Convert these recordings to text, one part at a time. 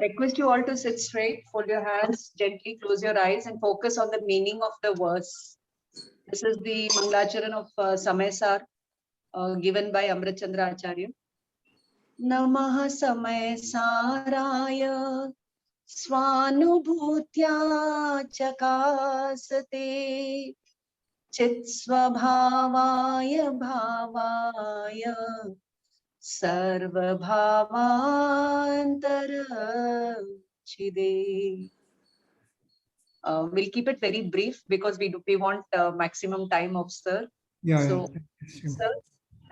Request you all to sit straight, fold your hands, gently close your eyes and focus on the meaning of the verse. This is the Mangalacharan of Samay Sar, given by Amrit Chandra Acharya. Namaha Samay Saraya Swanubhutya Chakasate Chitsvabhavaya Bhavaya Sarvabhavantara Chide. We'll keep it very brief because we want maximum time of sir. Yeah. So, sir,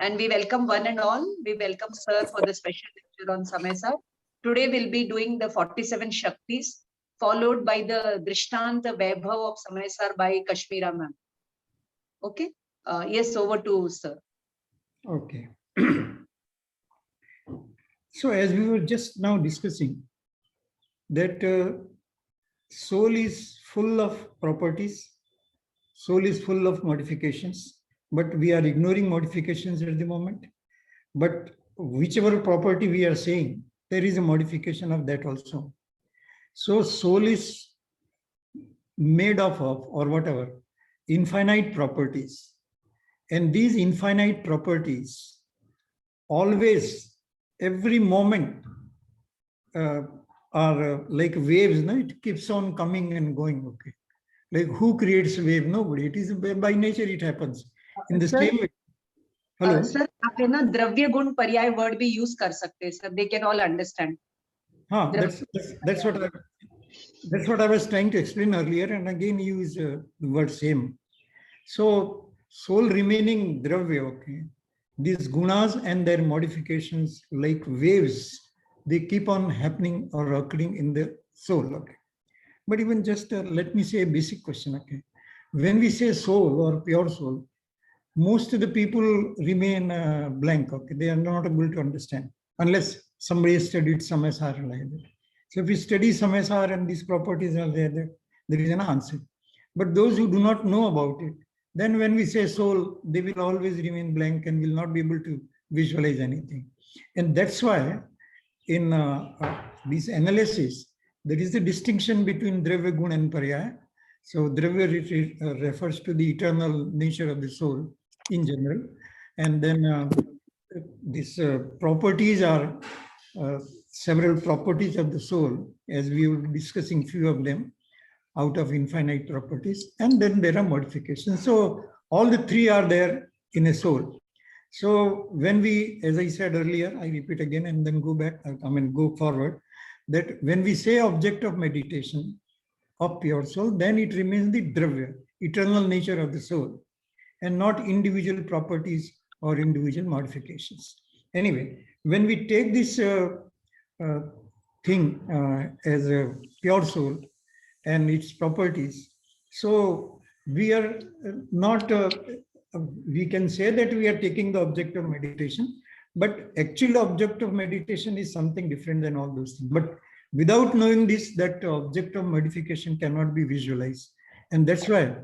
and we welcome one and all. We welcome sir for the special lecture on Samay Sar. Today we'll be doing the 47 Shaktis, followed by the Drishtanta Vaibhav of Samay Sar by Kashmira ma'am. Okay. Yes, over to sir. Okay. So as we were just now discussing, that soul is full of properties, soul is full of modifications, but we are ignoring modifications at the moment. But whichever property we are saying, there is a modification of that also. So soul is made of or whatever, infinite properties. And these infinite properties always, every moment are like waves, no? It keeps on coming and going, okay? Like who creates wave? Nobody. It is by nature it happens. In the same way. Hello? Sir, आप है ना द्रव्य गुण पर्याय word भी use कर सकते हैं, sir. They can all understand. That's what I was trying to explain earlier, and again use the word same. So soul remaining dravya, okay? These gunas and their modifications like waves, they keep on happening or occurring in the soul, okay? But even just let me say a basic question, okay? When we say soul or pure soul, most of the people remain blank, okay? They are not able to understand unless somebody has studied Samay Sar like that. So if we study Samay Sar and these properties are there is an answer. But those who do not know about it, then when we say soul, they will always remain blank and will not be able to visualize anything. And that's why in this analysis, there is a distinction between Dravya, Gun and Paryaya. So Dravya refers to the eternal nature of the soul in general. And then these properties are several properties of the soul, as we were discussing few of them out of infinite properties, and then there are modifications. So all the three are there in a soul. So when we, as I said earlier, I repeat again and then go back, go forward, that when we say object of meditation of pure soul, then it remains the dravya, eternal nature of the soul, and not individual properties or individual modifications. Anyway, when we take this thing as a pure soul and its properties, so we are not, we can say that we are taking the object of meditation, but actual object of meditation is something different than all those things. But without knowing this, that object of modification cannot be visualized. And that's why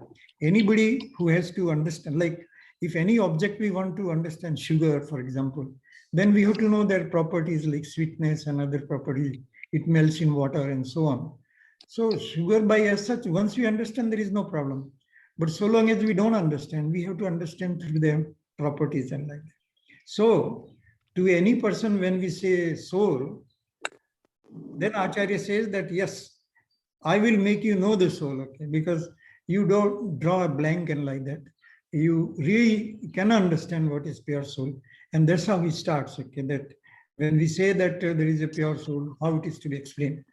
anybody who has to understand, like if any object we want to understand, sugar, for example, then we have to know their properties like sweetness and other properties. It melts in water and so on. So sugar by as such, once we understand, there is no problem. But so long as we don't understand, we have to understand through their properties and like that. So to any person, when we say soul, then Acharya says that, yes, I will make you know the soul, okay? Because you don't draw a blank and like that. You really can understand what is pure soul. And that's how he starts, okay? That when we say that there is a pure soul, how it is to be explained.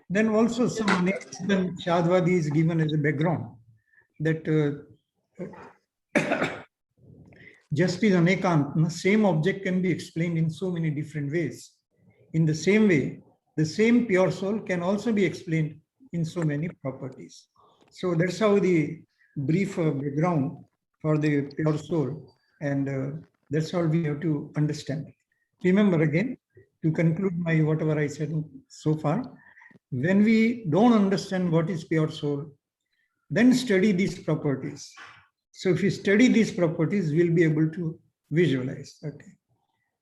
Then also some Shadwadi is given as a background, that just as Anekant, same object can be explained in so many different ways. In the same way, the same pure soul can also be explained in so many properties. So that's how the brief background for the pure soul, and that's all we have to understand. Remember again, to conclude my whatever I said so far, when we don't understand what is pure soul, then study these properties. So if you study these properties, we'll be able to visualize. Okay.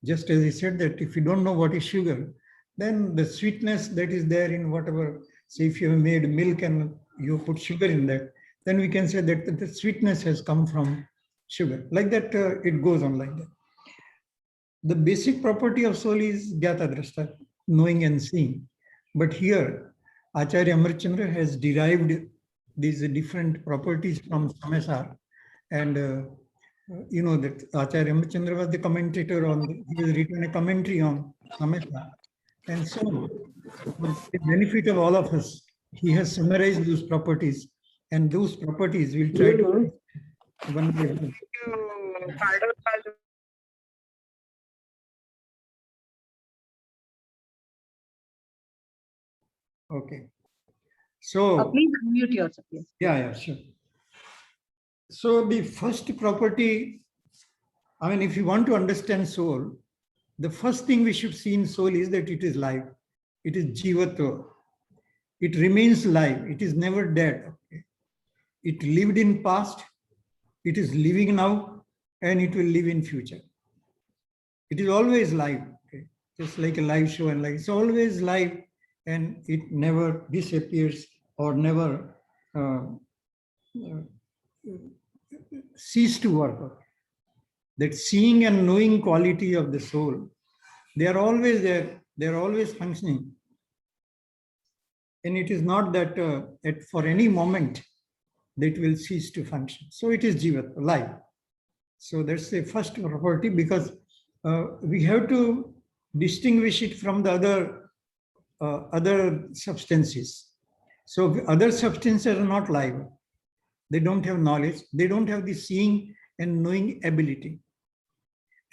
Just as I said that if you don't know what is sugar, then the sweetness that is there in whatever, say if you have made milk and you put sugar in that, then we can say that the sweetness has come from sugar. Like that, it goes on like that. The basic property of soul is Gyata Drashta, knowing and seeing. But here, Acharya Amritchandra has derived these different properties from Samesar. And you know that Acharya Amritchandra was the commentator on, he has written a commentary on Samesar. And so, for the benefit of all of us, he has summarized those properties. And those properties we'll try to one by one. Okay. So please unmute yourself. Yes. Yeah, sure. So the first property, I mean, if you want to understand soul, the first thing we should see in soul is that it is live. It is jivatva. It remains live. It is never dead. Okay? It lived in past. It is living now, and it will live in future. It is always live. Okay? Just like a live show, and like it's always live, and it never disappears or never cease to work. That seeing and knowing quality of the soul, they are always there, they are always functioning. And it is not that for any moment that will cease to function. So it is jivat, life. So that's the first property, because we have to distinguish it from the other substances. So other substances are not live. They don't have knowledge. They don't have the seeing and knowing ability.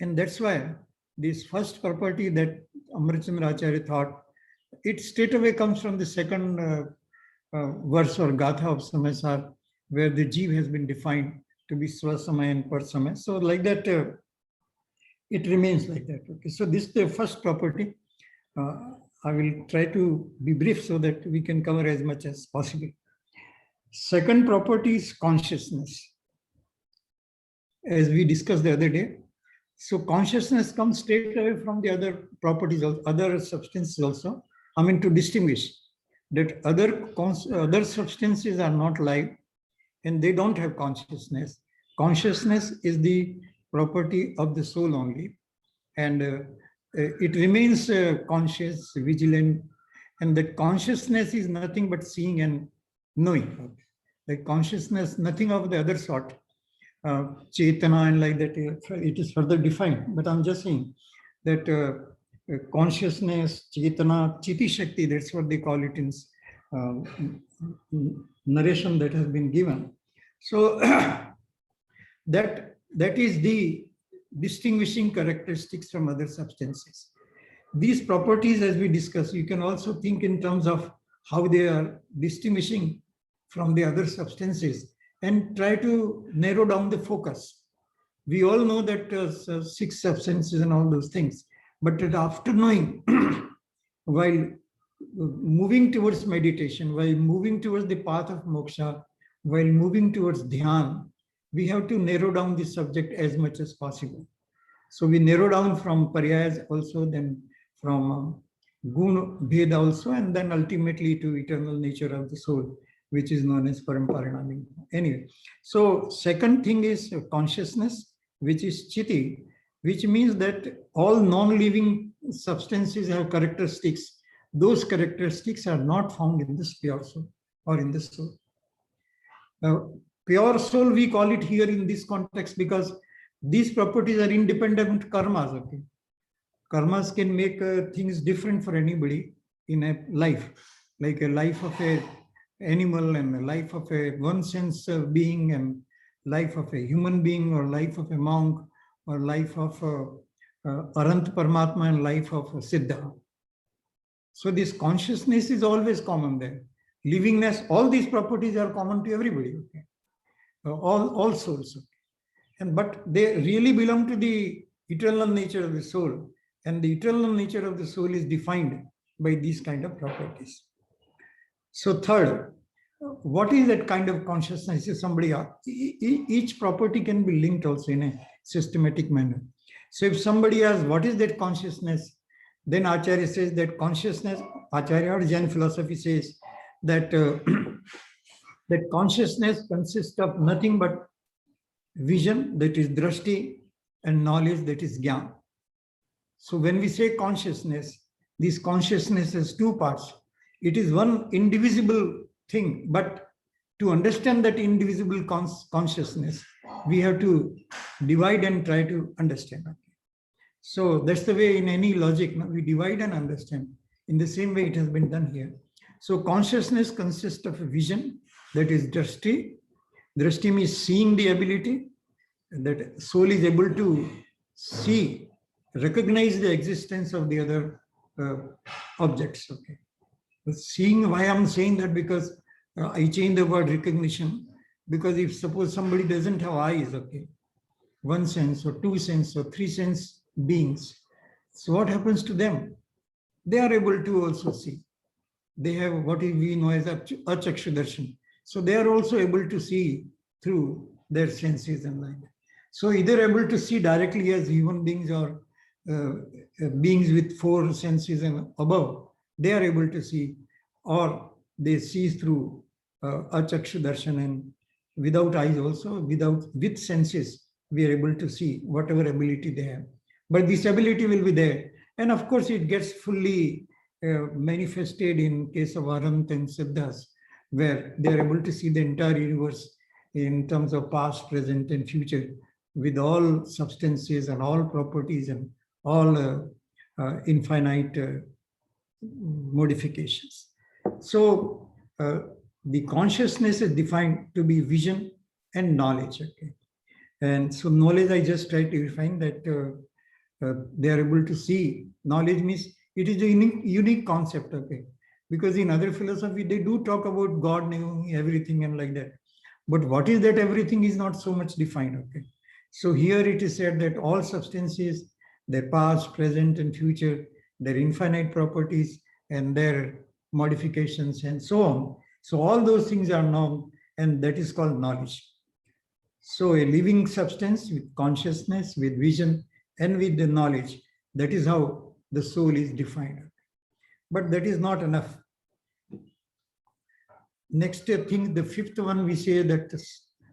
And that's why this first property that Amritchandra Acharya thought, it straight away comes from the second verse or Gatha of Samesar, where the Jeev has been defined to be Swasamaya and Parsamaya. So like that, it remains like that. Okay. So this is the first property. I will try to be brief so that we can cover as much as possible. Second property is consciousness, as we discussed the other day. So consciousness comes straight away from the other properties, other substances also. I mean, to distinguish that other substances are not live and they don't have consciousness. Consciousness is the property of the soul only, and it remains conscious, vigilant, and that consciousness is nothing but seeing and knowing. Like consciousness, nothing of the other sort, Chetana and like that, it is further defined. But I'm just saying that consciousness, Chetana, Chiti Shakti, that's what they call it in narration that has been given. So that is the distinguishing characteristics from other substances. These properties, as we discussed, you can also think in terms of how they are distinguishing from the other substances and try to narrow down the focus. We all know that 6 substances and all those things, but after knowing, while moving towards meditation, while moving towards the path of moksha, while moving towards dhyan, we have to narrow down the subject as much as possible. So we narrow down from paryas also, then from gun bheda also, and then ultimately to eternal nature of the soul, which is known as Paramparinami. Anyway, so second thing is consciousness, which is Chiti, which means that all non-living substances have characteristics. Those characteristics are not found in this pure soul or in the soul. Now, pure soul, we call it here in this context because these properties are independent karmas. Okay? Karmas can make things different for anybody in a life, like a life of a animal and a life of a one sense of being and life of a human being or life of a monk or life of Arant Paramatma and life of a Siddha. So this consciousness is always common there. Livingness, all these properties are common to everybody. Okay? All souls. Okay? But they really belong to the eternal nature of the soul. And the eternal nature of the soul is defined by these kind of properties. So third, what is that kind of consciousness? If somebody, each property can be linked also in a systematic manner. So if somebody asks, what is that consciousness? Then Acharya says that consciousness, Acharya or Jain philosophy says that that consciousness consists of nothing but vision, that is drashti, and knowledge, that is jnana. So when we say consciousness, this consciousness has two parts. It is one indivisible thing, but to understand that indivisible consciousness, we have to divide and try to understand. So that's the way in any logic, we divide and understand. In the same way it has been done here. So consciousness consists of a vision, that is drashti. Drashti means seeing the ability, that soul is able to see, recognize the existence of the other objects. Okay. Seeing, why I'm saying that, because I change the word recognition, because if suppose somebody doesn't have eyes, okay, one sense or two sense or three sense beings, so what happens to them? They are able to also see. They have what we know as achakshudarshan. So they are also able to see through their senses and like that. So either able to see directly as human beings or beings with four senses and above, they are able to see, or they see through achakshudarshan, and without eyes also, with senses, we are able to see whatever ability they have. But this ability will be there. And of course, it gets fully manifested in case of Arhant and Siddhas, where they are able to see the entire universe in terms of past, present, and future, with all substances and all properties and all infinite modifications. So the consciousness is defined to be vision and knowledge. Okay, and so knowledge, I just try to define that they are able to see. Knowledge means it is a unique concept. Okay, because in other philosophy they do talk about God knowing everything and like that, but what is that everything is not so much defined. Okay, so here it is said that all substances, their past, present, and future, their infinite properties and their modifications and so on. So all those things are known, and that is called knowledge. So a living substance with consciousness, with vision, and with the knowledge, that is how the soul is defined. But that is not enough. Next thing, the fifth one, we say that the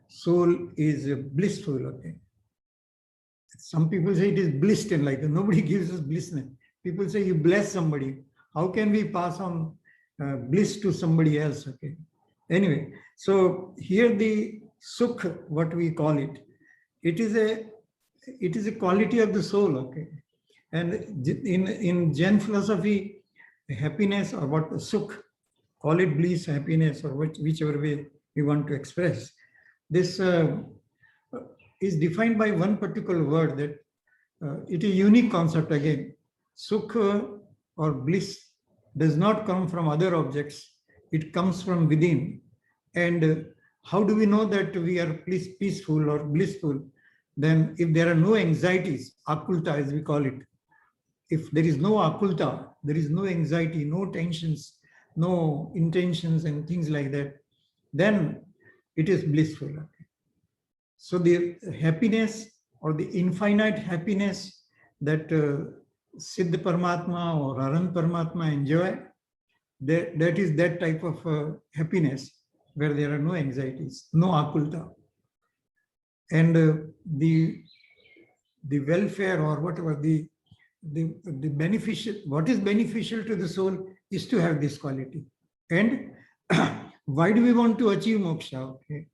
soul is blissful. Okay. Some people say it is blissed, and like nobody gives us blissness. People say you bless somebody. How can we pass on bliss to somebody else? Okay. Anyway, so here the sukh, what we call it, it is a quality of the soul. Okay. And in Jain philosophy, happiness, or what sukh, call it bliss, happiness, or whichever way we want to express, this is defined by one particular word, that it is a unique concept again. Sukh or bliss does not come from other objects, it comes from within. And how do we know that we are peaceful or blissful? Then if there are no anxieties, akulta as we call it, if there is no akulta, there is no anxiety, no tensions, no intentions and things like that, then it is blissful. So the happiness or the infinite happiness that Siddh Paramatma or Arhant Paramatma enjoy, that is that type of happiness where there are no anxieties, no akulta. And the welfare, or whatever, the beneficial, what is beneficial to the soul is to have this quality. And why do we want to achieve moksha? Okay.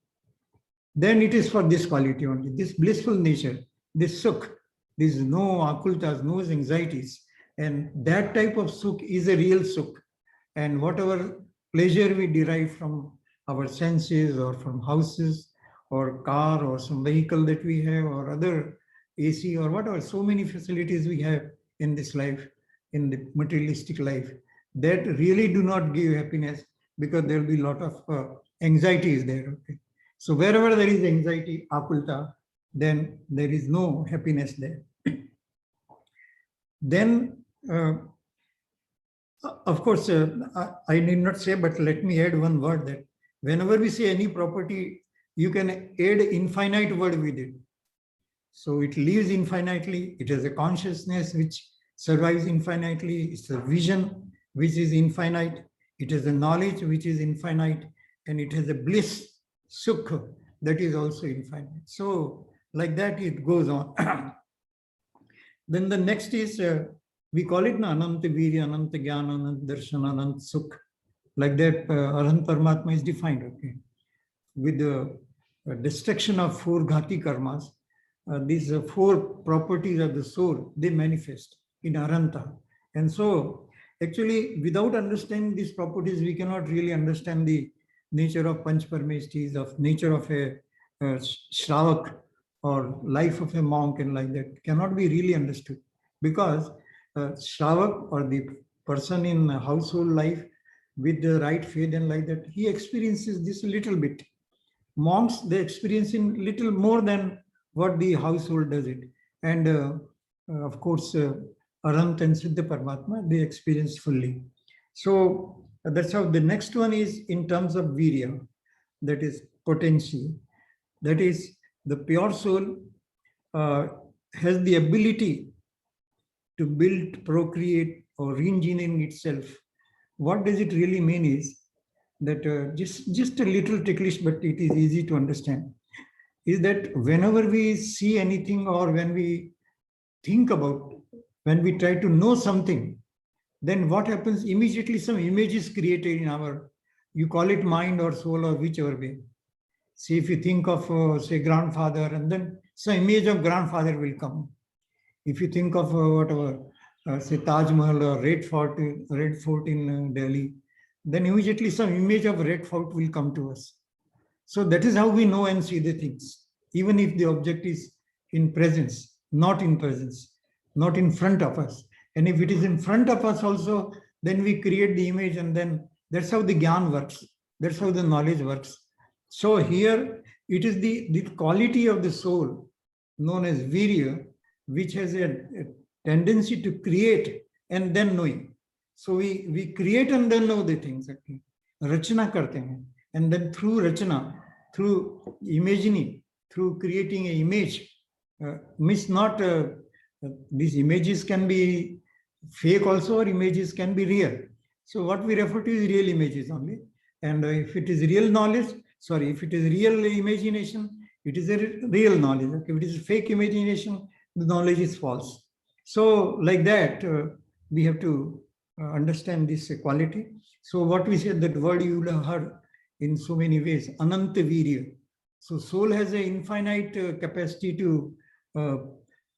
Then it is for this quality only, this blissful nature, this sukh. There is no akultas, no anxieties. And that type of sukh is a real sukh. And whatever pleasure we derive from our senses, or from houses, or car, or some vehicle that we have, or other AC, or whatever, so many facilities we have in this life, in the materialistic life, that really do not give happiness, because there will be a lot of anxieties there. Okay. So wherever there is anxiety, akulta, then there is no happiness there. Then, of course, I need not say, but let me add one word, that whenever we say any property, you can add infinite word with it. So it lives infinitely, it has a consciousness which survives infinitely. It's a vision which is infinite. It is a knowledge which is infinite, and it has a bliss, sukha, that is also infinite. So like that it goes on. Then the next is, we call it Ananta Virya, Ananta Jnana, Ananta Darshan, Ananta Sukh. Like that, Arhat Paramatma is defined, okay? With the destruction of 4 Ghati karmas, these 4 properties of the soul, they manifest in Arhanta. And so, actually, without understanding these properties, we cannot really understand the nature of Panch Parmeshtis, of nature of a Shravak, or life of a monk, and like that cannot be really understood, because Shravak, or the person in household life with the right faith and like that, he experiences this a little bit. Monks, they experience in little more than what the household does it. And of course, Arhat and Siddha Paramatma, they experience fully. So that's how the next one is in terms of virya, that is potency. That is, the pure soul has the ability to build, procreate, or re-engineering itself. What does it really mean is that, just a little ticklish, but it is easy to understand, is that whenever we see anything, or when we think about, when we try to know something, then what happens? Immediately some image is created in our, you call it mind or soul or whichever way. See, if you think of, say, grandfather, and then some image of grandfather will come. If you think of whatever, say, Taj Mahal or Red Fort in Delhi, then immediately some image of Red Fort will come to us. So that is how we know and see the things, even if the object is in presence, not in presence, not in front of us. And if it is in front of us also, then we create the image, and then that's how the Gyan works. That's how the knowledge works. So here it is the quality of the soul known as virya, which has a tendency to create and then knowing. So we create and then know the things. Okay? Rachana karte hain. And then through rachana, through imagining, through creating an image, means not, these images can be fake also, or images can be real. So what we refer to is real images only. And if it is real knowledge, sorry, if it is real imagination, it is a real knowledge. Okay? If it is fake imagination, the knowledge is false. So like that, we have to understand this quality. So what we said, that word you will have heard in so many ways, Ananta Virya. So soul has an infinite capacity to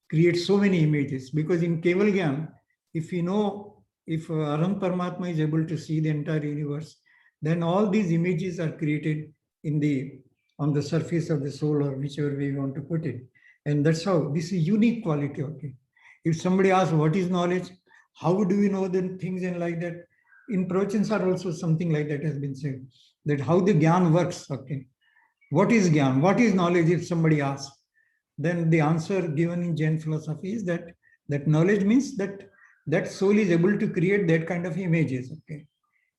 create so many images, because in Keval Gyan, if you know, if Arhat Paramatma is able to see the entire universe, then all these images are created on the surface of the soul, or whichever way you want to put it. And that's how this is unique quality. Okay. If somebody asks what is knowledge, how do we know the things, and like that, in Pravachans also something like that has been said, that how the Gyan works. Okay. What is Gyan? What is knowledge? If somebody asks, then the answer given in Jain philosophy is that knowledge means that soul is able to create that kind of images. Okay.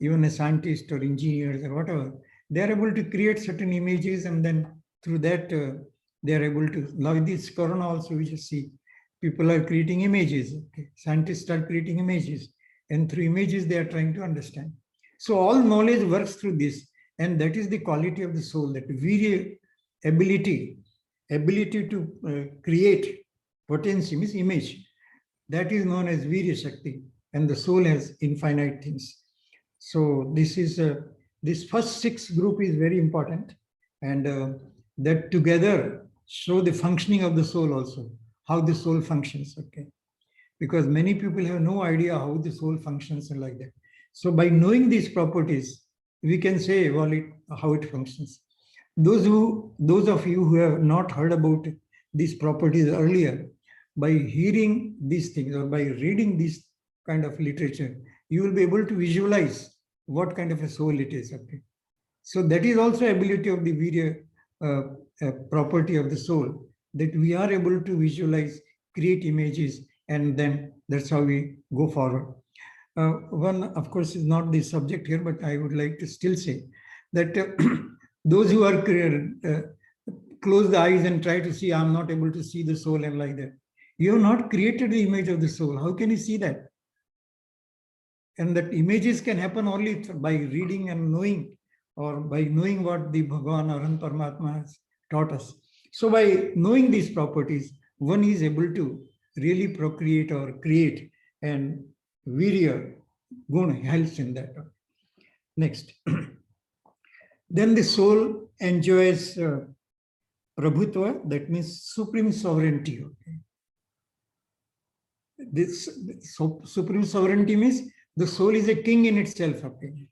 Even a scientist or engineers or whatever, they are able to create certain images, and then through that they are able to, like this corona also, we just see people are creating images. Okay. Scientists are creating images, and through images they are trying to understand. So all knowledge works through this, and that is the quality of the soul, that virya, ability to create, potency means image, that is known as virya shakti, and the soul has infinite things. So this is this first 6 group is very important, and that together show the functioning of the soul also, how the soul functions. Okay, because many people have no idea how the soul functions and like that. So by knowing these properties, we can say, well, how it functions. Those of you who have not heard about these properties earlier, by hearing these things or by reading this kind of literature, you will be able to visualize what kind of a soul it is. Okay, so that is also ability of the virya, property of the soul, that we are able to visualize, create images, and then that's how we go forward. One, of course, is not the subject here, but I would like to still say that those who are close the eyes and try to see, I'm not able to see the soul and like that. You have not created the image of the soul. How can you see that? And that images can happen only by reading and knowing, or by knowing what the Bhagavan or Paramatma has taught us. So by knowing these properties, one is able to really procreate or create, and virya, guna, helps in that. Next. Then the soul enjoys prabhutva, that means supreme sovereignty. Okay. This supreme sovereignty means the soul is a king in itself. Okay.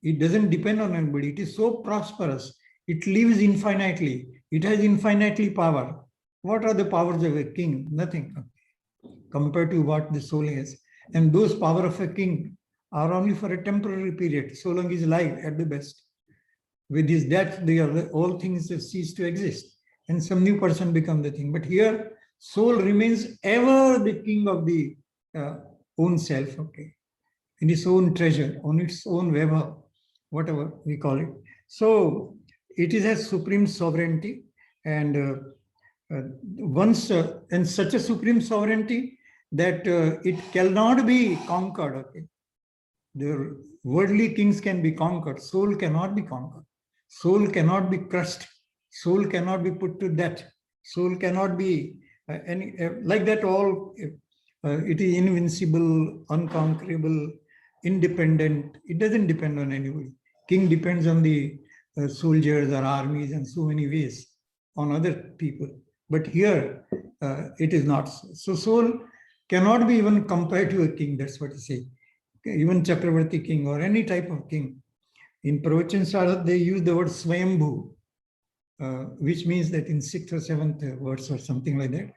It doesn't depend on anybody. It is so prosperous. It lives infinitely. It has infinitely power. What are the powers of a king? Nothing compared to what the soul has. And those powers of a king are only for a temporary period, so long he is alive at the best. With his death, all things cease to exist, and some new person becomes the thing. But here, soul remains ever the king of the own self, okay, in its own treasure, on its own Vaibhav, whatever we call it. So it is a supreme sovereignty, and and such a supreme sovereignty that it cannot be conquered. Okay, the worldly kings can be conquered. Soul cannot be conquered. Soul cannot be crushed. Soul cannot be put to death. Soul cannot be like that. All it is invincible, unconquerable, independent. It doesn't depend on anybody. King depends on the soldiers or armies and so many ways on other people. But here it is not so. So soul cannot be even compared to a king. That's what I say. Even Chakravarti king or any type of king. In Pravachan Sara, they use the word Swayambhu, which means that in 6th or 7th verse or something like that,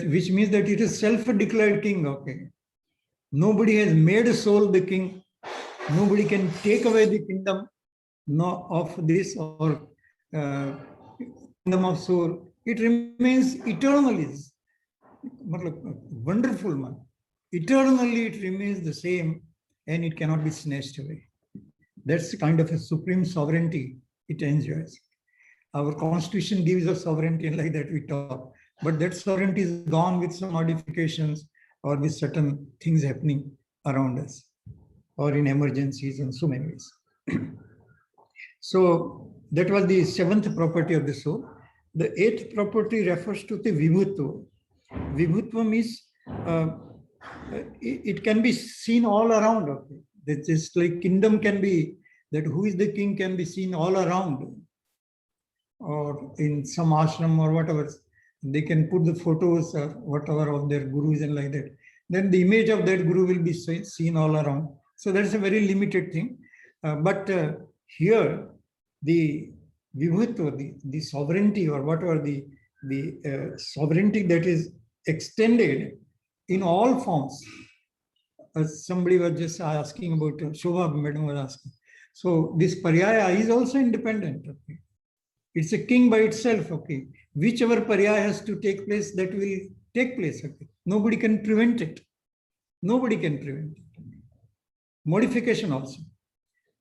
which means that it is self-declared king. Okay, nobody has made a soul the king. Nobody can take away the kingdom of this or kingdom of soul. It remains eternally. Wonderful man. Eternally it remains the same, and it cannot be snatched away. That's the kind of a supreme sovereignty it enjoys. Our constitution gives us sovereignty, and like that we talk. But that sovereignty is gone with some modifications or with certain things happening around us, or in emergencies in so many ways. So that was the 7th property of the soul. The 8th property refers to the vibhutva. Vibhutva means it can be seen all around. Okay, that's just like kingdom can be, that who is the king can be seen all around, or in some ashram or whatever. They can put the photos or whatever of their gurus and like that. Then the image of that guru will be seen all around. So that's a very limited thing. But here, the vibhutva, the sovereignty or whatever, the sovereignty that is extended in all forms. Somebody was just asking about, Shobha Madam was asking. So this Paryaya is also independent. Okay? It's a king by itself. Okay, whichever Paryaya has to take place, that will take place. Okay, nobody can prevent it. Nobody can prevent it. Modification also,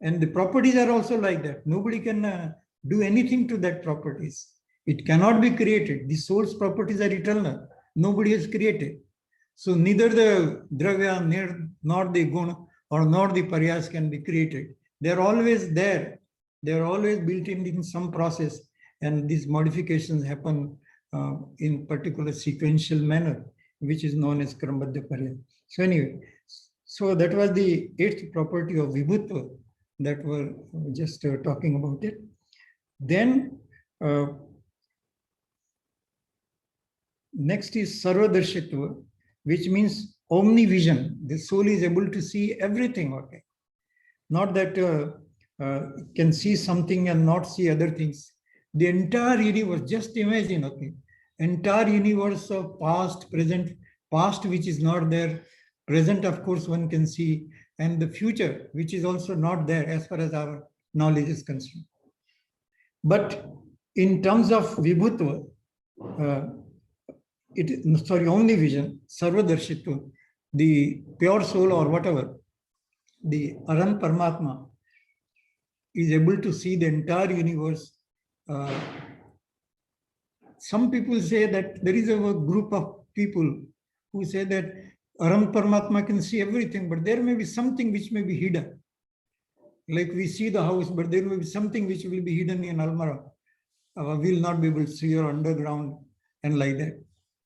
and the properties are also like that. Nobody can do anything to that properties. It cannot be created. The soul's properties are eternal. Nobody has created. So neither the dravya nor the guna or nor the paryas can be created. They are always there. They are always built in some process, and these modifications happen in particular sequential manner, which is known as Krambadya Parya. So anyway, so that was the 8th property of vibhutva that we're just talking about it. Then next is sarvadarshitva, which means omnivision. The soul is able to see everything. Okay, not that can see something and not see other things. The entire universe, just imagine, okay, entire universe of past, present, past which is not there, present of course one can see, and the future which is also not there as far as our knowledge is concerned. But in terms of vibhutva, omnivision, sarvadarshitva, the pure soul or whatever, the Aran Paramatma is able to see the entire universe. Some people say that there is a group of people who say that Aram Paramatma can see everything, but there may be something which may be hidden. Like we see the house, but there may be something which will be hidden in Almara. We'll not be able to see or underground and like that.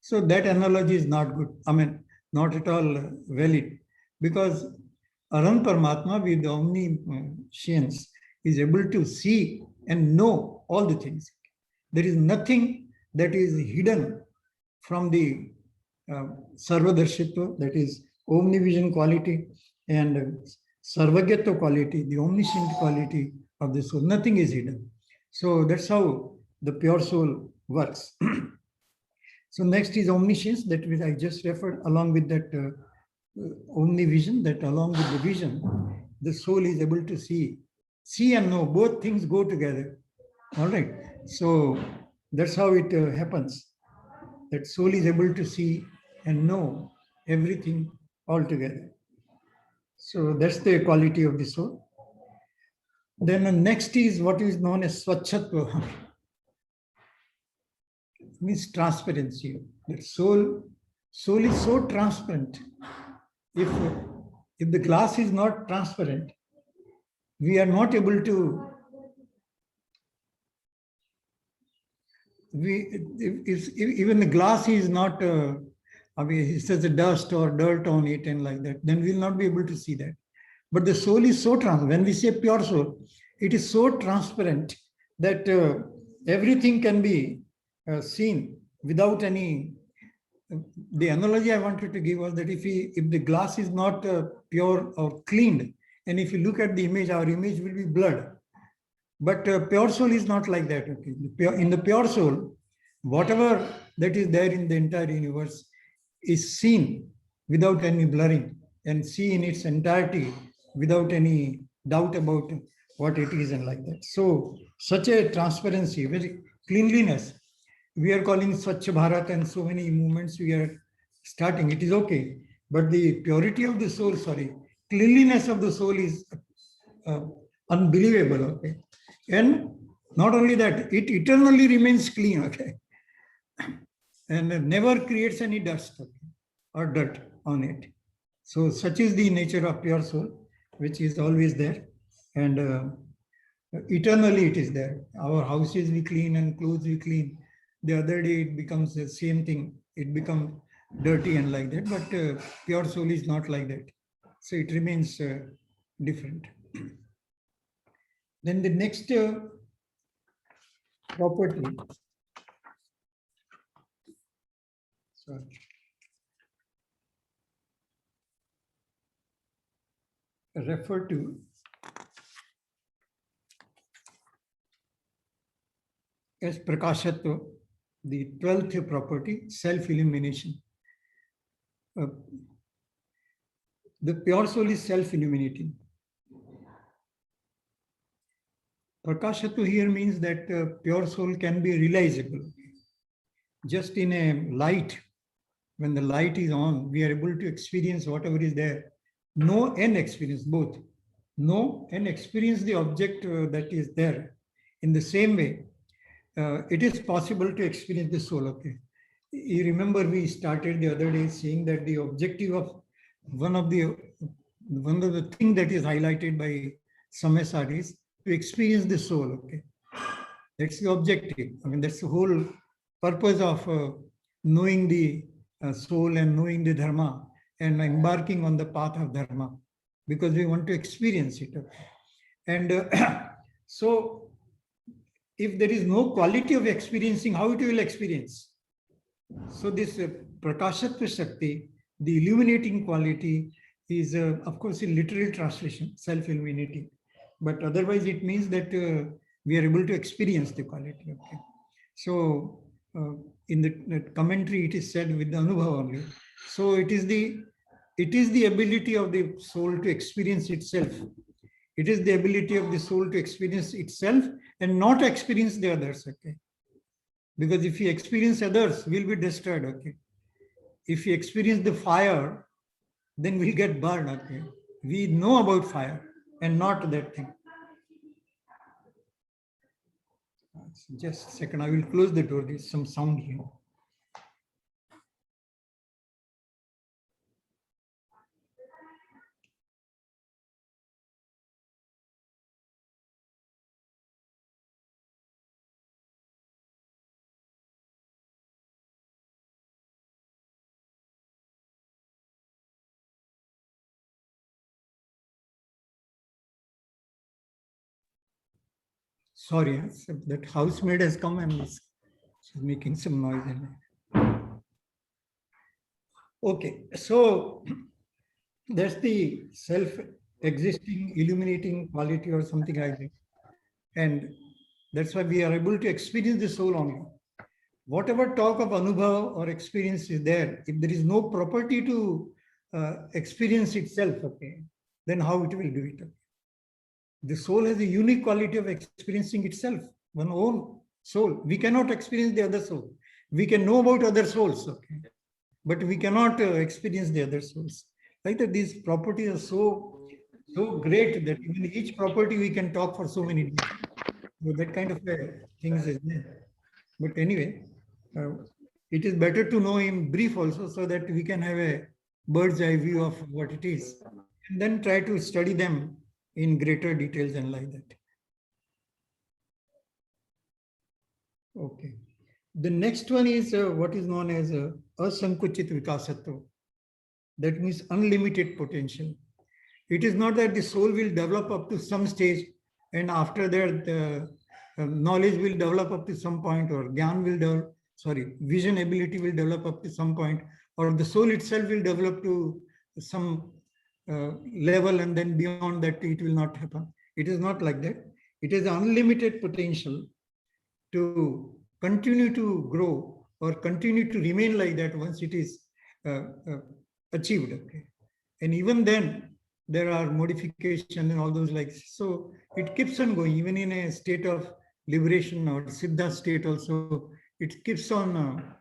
So that analogy is not good. I mean, not at all valid, because Aram Paramatma with omniscience is able to see and know all the things. There is nothing that is hidden from the Sarvadarshitva, that is omnivision quality, and Sarvagyatva quality, the omniscient quality of the soul. Nothing is hidden. So that's how the pure soul works. So next is omniscience, that which I just referred, along with that omnivision, that along with the vision, the soul is able to see and know. Both things go together. All right. So that's how it happens. That soul is able to see and know everything altogether. So that's the quality of the soul. Then the next is what is known as Swachhatva. It means transparency. That soul is so transparent. If the glass is not transparent, we are not able to. If even the glass is not, it says the dust or dirt on it and like that, then we'll not be able to see that. But the soul is so transparent. When we say pure soul, it is so transparent that everything can be seen without any. The analogy I wanted to give was that if the glass is not pure or cleaned, and if you look at the image, our image will be blurred. But pure soul is not like that. Okay? In the pure soul, whatever that is there in the entire universe is seen without any blurring, and seen in its entirety without any doubt about what it is and like that. So such a transparency, very cleanliness. We are calling Swachh Bharat and so many movements we are starting. It is okay. But the purity of the soul, cleanliness of the soul is unbelievable. Okay. And not only that, it eternally remains clean, okay, and never creates any dust, okay, or dirt on it. So such is the nature of pure soul, which is always there, and eternally it is there. Our houses we clean and clothes we clean. The other day it becomes the same thing. It becomes dirty and like that, but pure soul is not like that. So it remains different. Then the next property, refer to as Prakashatva, the 12th property, self-illumination. The pure soul is self-illuminating. Prakashatva here means that pure soul can be realizable. Just in a light, when the light is on, we are able to experience whatever is there. Know and experience both. Know and experience the object that is there. In the same way, it is possible to experience the soul. Okay. You remember we started the other day saying that the objective of one of the thing that is highlighted by Samesar is to experience the soul. Okay, that's the objective. I mean, that's the whole purpose of knowing the soul and knowing the dharma and embarking on the path of dharma, because we want to experience it. Okay? And so if there is no quality of experiencing, how it will experience? So this Prakashatva Shakti, the illuminating quality, is of course in literal translation, self-illuminating. But otherwise it means that we are able to experience the quality. Okay. So in the commentary it is said with the Anubhava only. So it is the ability of the soul to experience itself. It is the ability of the soul to experience itself and not experience the others. Okay. Because if we experience others, we'll be destroyed. Okay. If we experience the fire, then we'll get burned. Okay. We know about fire and not that thing. Just a second, I will close the door. There's some sound here. Sorry, so that housemaid has come and she's making some noise. Okay, so that's the self-existing illuminating quality or something like that. And that's why we are able to experience the soul only. Whatever talk of anubhav or experience is there, if there is no property to experience itself, okay, then how it will do it? Okay? The soul has a unique quality of experiencing itself, one own soul. We cannot experience the other soul. We can know about other souls, okay, but we cannot experience the other souls. Like that, these properties are so great that even each property we can talk for so many days. So that kind of things is there. But anyway, it is better to know in brief also so that we can have a bird's eye view of what it is and then try to study them in greater details and like that. Okay. The next one is what is known as asankuchit vikasatva. That means unlimited potential. It is not that the soul will develop up to some stage and after that the knowledge will develop up to some point, or gyan will develop, vision ability will develop up to some point, or the soul itself will develop to some level and then beyond that it will not happen. It is not like that. It is unlimited potential to continue to grow or continue to remain like that once it is achieved. Okay. And even then, there are modifications and all those like, so it keeps on going, even in a state of liberation or siddha state also, it keeps on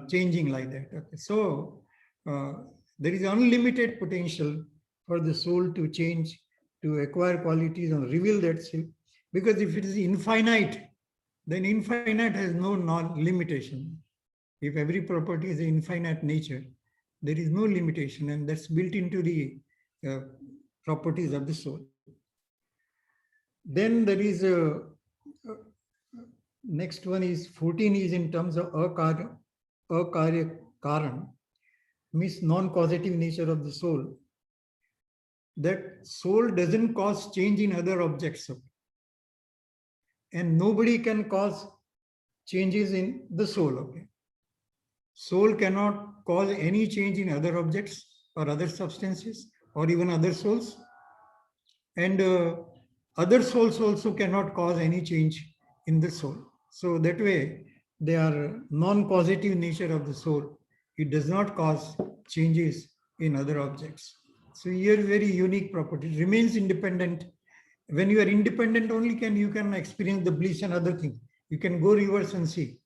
changing like that. Okay. So there is unlimited potential for the soul to change, to acquire qualities and reveal that self. Because if it is infinite, then infinite has no limitation. If every property is an infinite nature, there is no limitation, and that's built into the properties of the soul. Then there is a next one is 14 is in terms of akarya karan, means non-causative nature of the soul. That soul doesn't cause change in other objects, and nobody can cause changes in the soul. Okay, soul cannot cause any change in other objects or other substances or even other souls, and other souls also cannot cause any change in the soul. So that way, they are non-causative nature of the soul. It does not cause changes in other objects. So here, very unique property. It remains independent. When you are independent, only you can experience the bliss and other things. You can go reverse and see.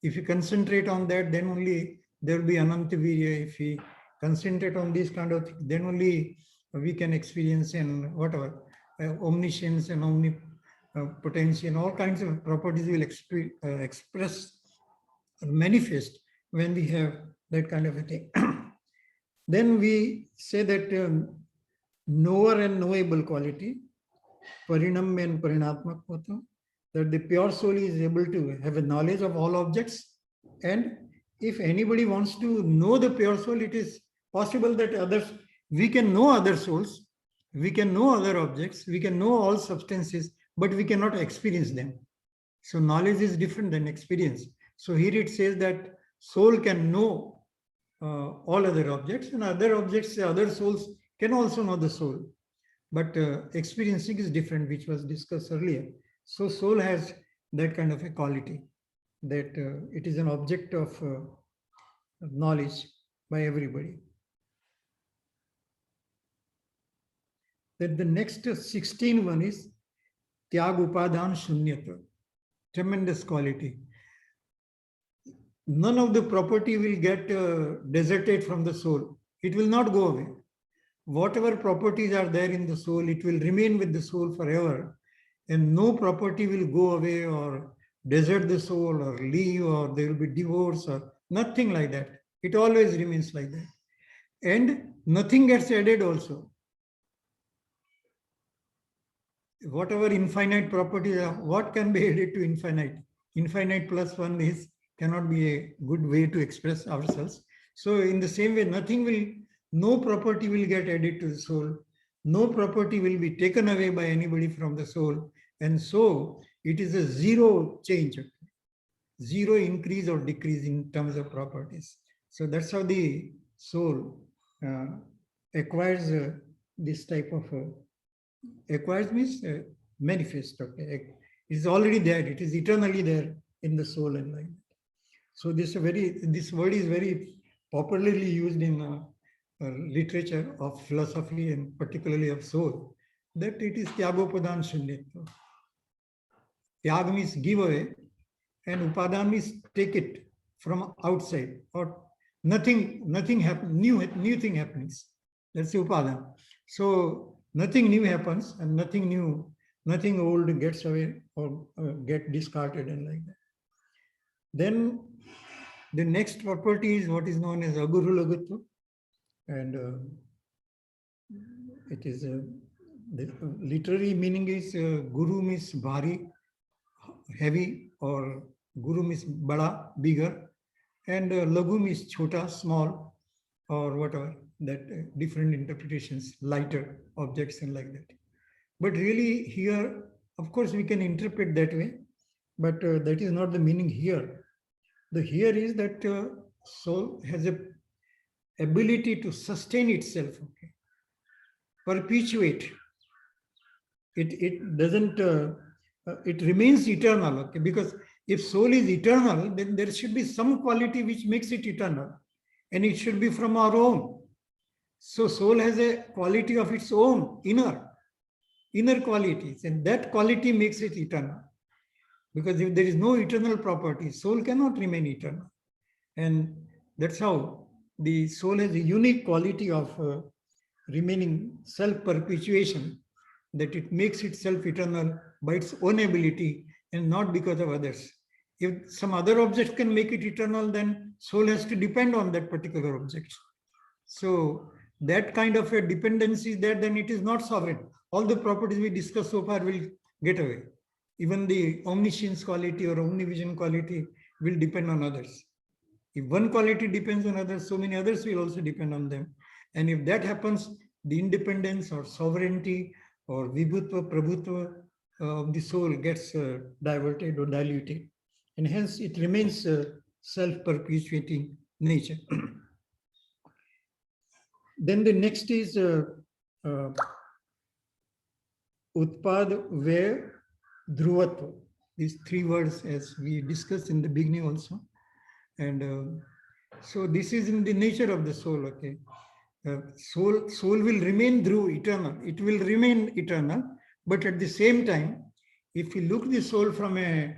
If you concentrate on that, then only there will be anantavirya. If we concentrate on this kind of thing, then only we can experience and whatever omniscience and omnipotence and all kinds of properties will express or manifest when we have that kind of a thing. Then we say that knower and knowable quality, parinam and parinatmak pata, that the pure soul is able to have a knowledge of all objects. And if anybody wants to know the pure soul, it is possible that we can know other souls, we can know other objects, we can know all substances, but we cannot experience them. So knowledge is different than experience. So here it says that soul can know all other objects, and other objects, other souls can also know the soul. But experiencing is different, which was discussed earlier. So soul has that kind of a quality, that it is an object of knowledge by everybody. Then the next 16 one is Tyag Upadhan Shunyata, tremendous quality. None of the property will get deserted from the soul. It will not go away. Whatever properties are there in the soul, it will remain with the soul forever. And no property will go away or desert the soul or leave, or there will be divorce or nothing like that. It always remains like that. And nothing gets added also. Whatever infinite properties are, what can be added to infinite? Infinite plus one is cannot be a good way to express ourselves. So in the same way, no property will get added to the soul. No property will be taken away by anybody from the soul. And so it is a zero change, zero increase or decrease in terms of properties. So that's how the soul acquires this type of acquires means manifest. Okay, it is already there. It is eternally there in the soul and life. So this word is very popularly used in literature of philosophy and particularly of soul, that it is tyagopadan shunyatva. Tyag means give away, and upadan means take it from outside, or nothing happens, new thing happens. That's the upadan. So nothing new happens, and nothing old gets away or get discarded and like that. Then the next property is what is known as aguru lagatva, and it is the literary meaning is guru means bhari, heavy, or guru means bada, bigger, and lagu means chota, small, or whatever, that different interpretations, lighter objects and like that. But really here, of course, we can interpret that way, but that is not the meaning here. The here is that soul has a ability to sustain itself, okay, perpetuate. It doesn't, it remains eternal, okay, because if soul is eternal, then there should be some quality which makes it eternal, and it should be from our own. So soul has a quality of its own, inner qualities, and that quality makes it eternal. Because if there is no eternal property, soul cannot remain eternal. And that's how the soul has a unique quality of remaining self-perpetuation, that it makes itself eternal by its own ability and not because of others. If some other object can make it eternal, then soul has to depend on that particular object. So that kind of a dependency is there, then it is not sovereign. All the properties we discussed so far will get away. Even the omniscience quality or omnivision quality will depend on others. If one quality depends on others, so many others will also depend on them. And if that happens, the independence or sovereignty or vibhutva, prabhutva of the soul gets diverted or diluted. And hence it remains self-perpetuating nature. Then the next is Utpad Vaya Dhruvatva. These three words, as we discussed in the beginning also. And so this is in the nature of the soul, okay. Soul will remain dhruv, eternal. It will remain eternal, but at the same time, if we look the soul from a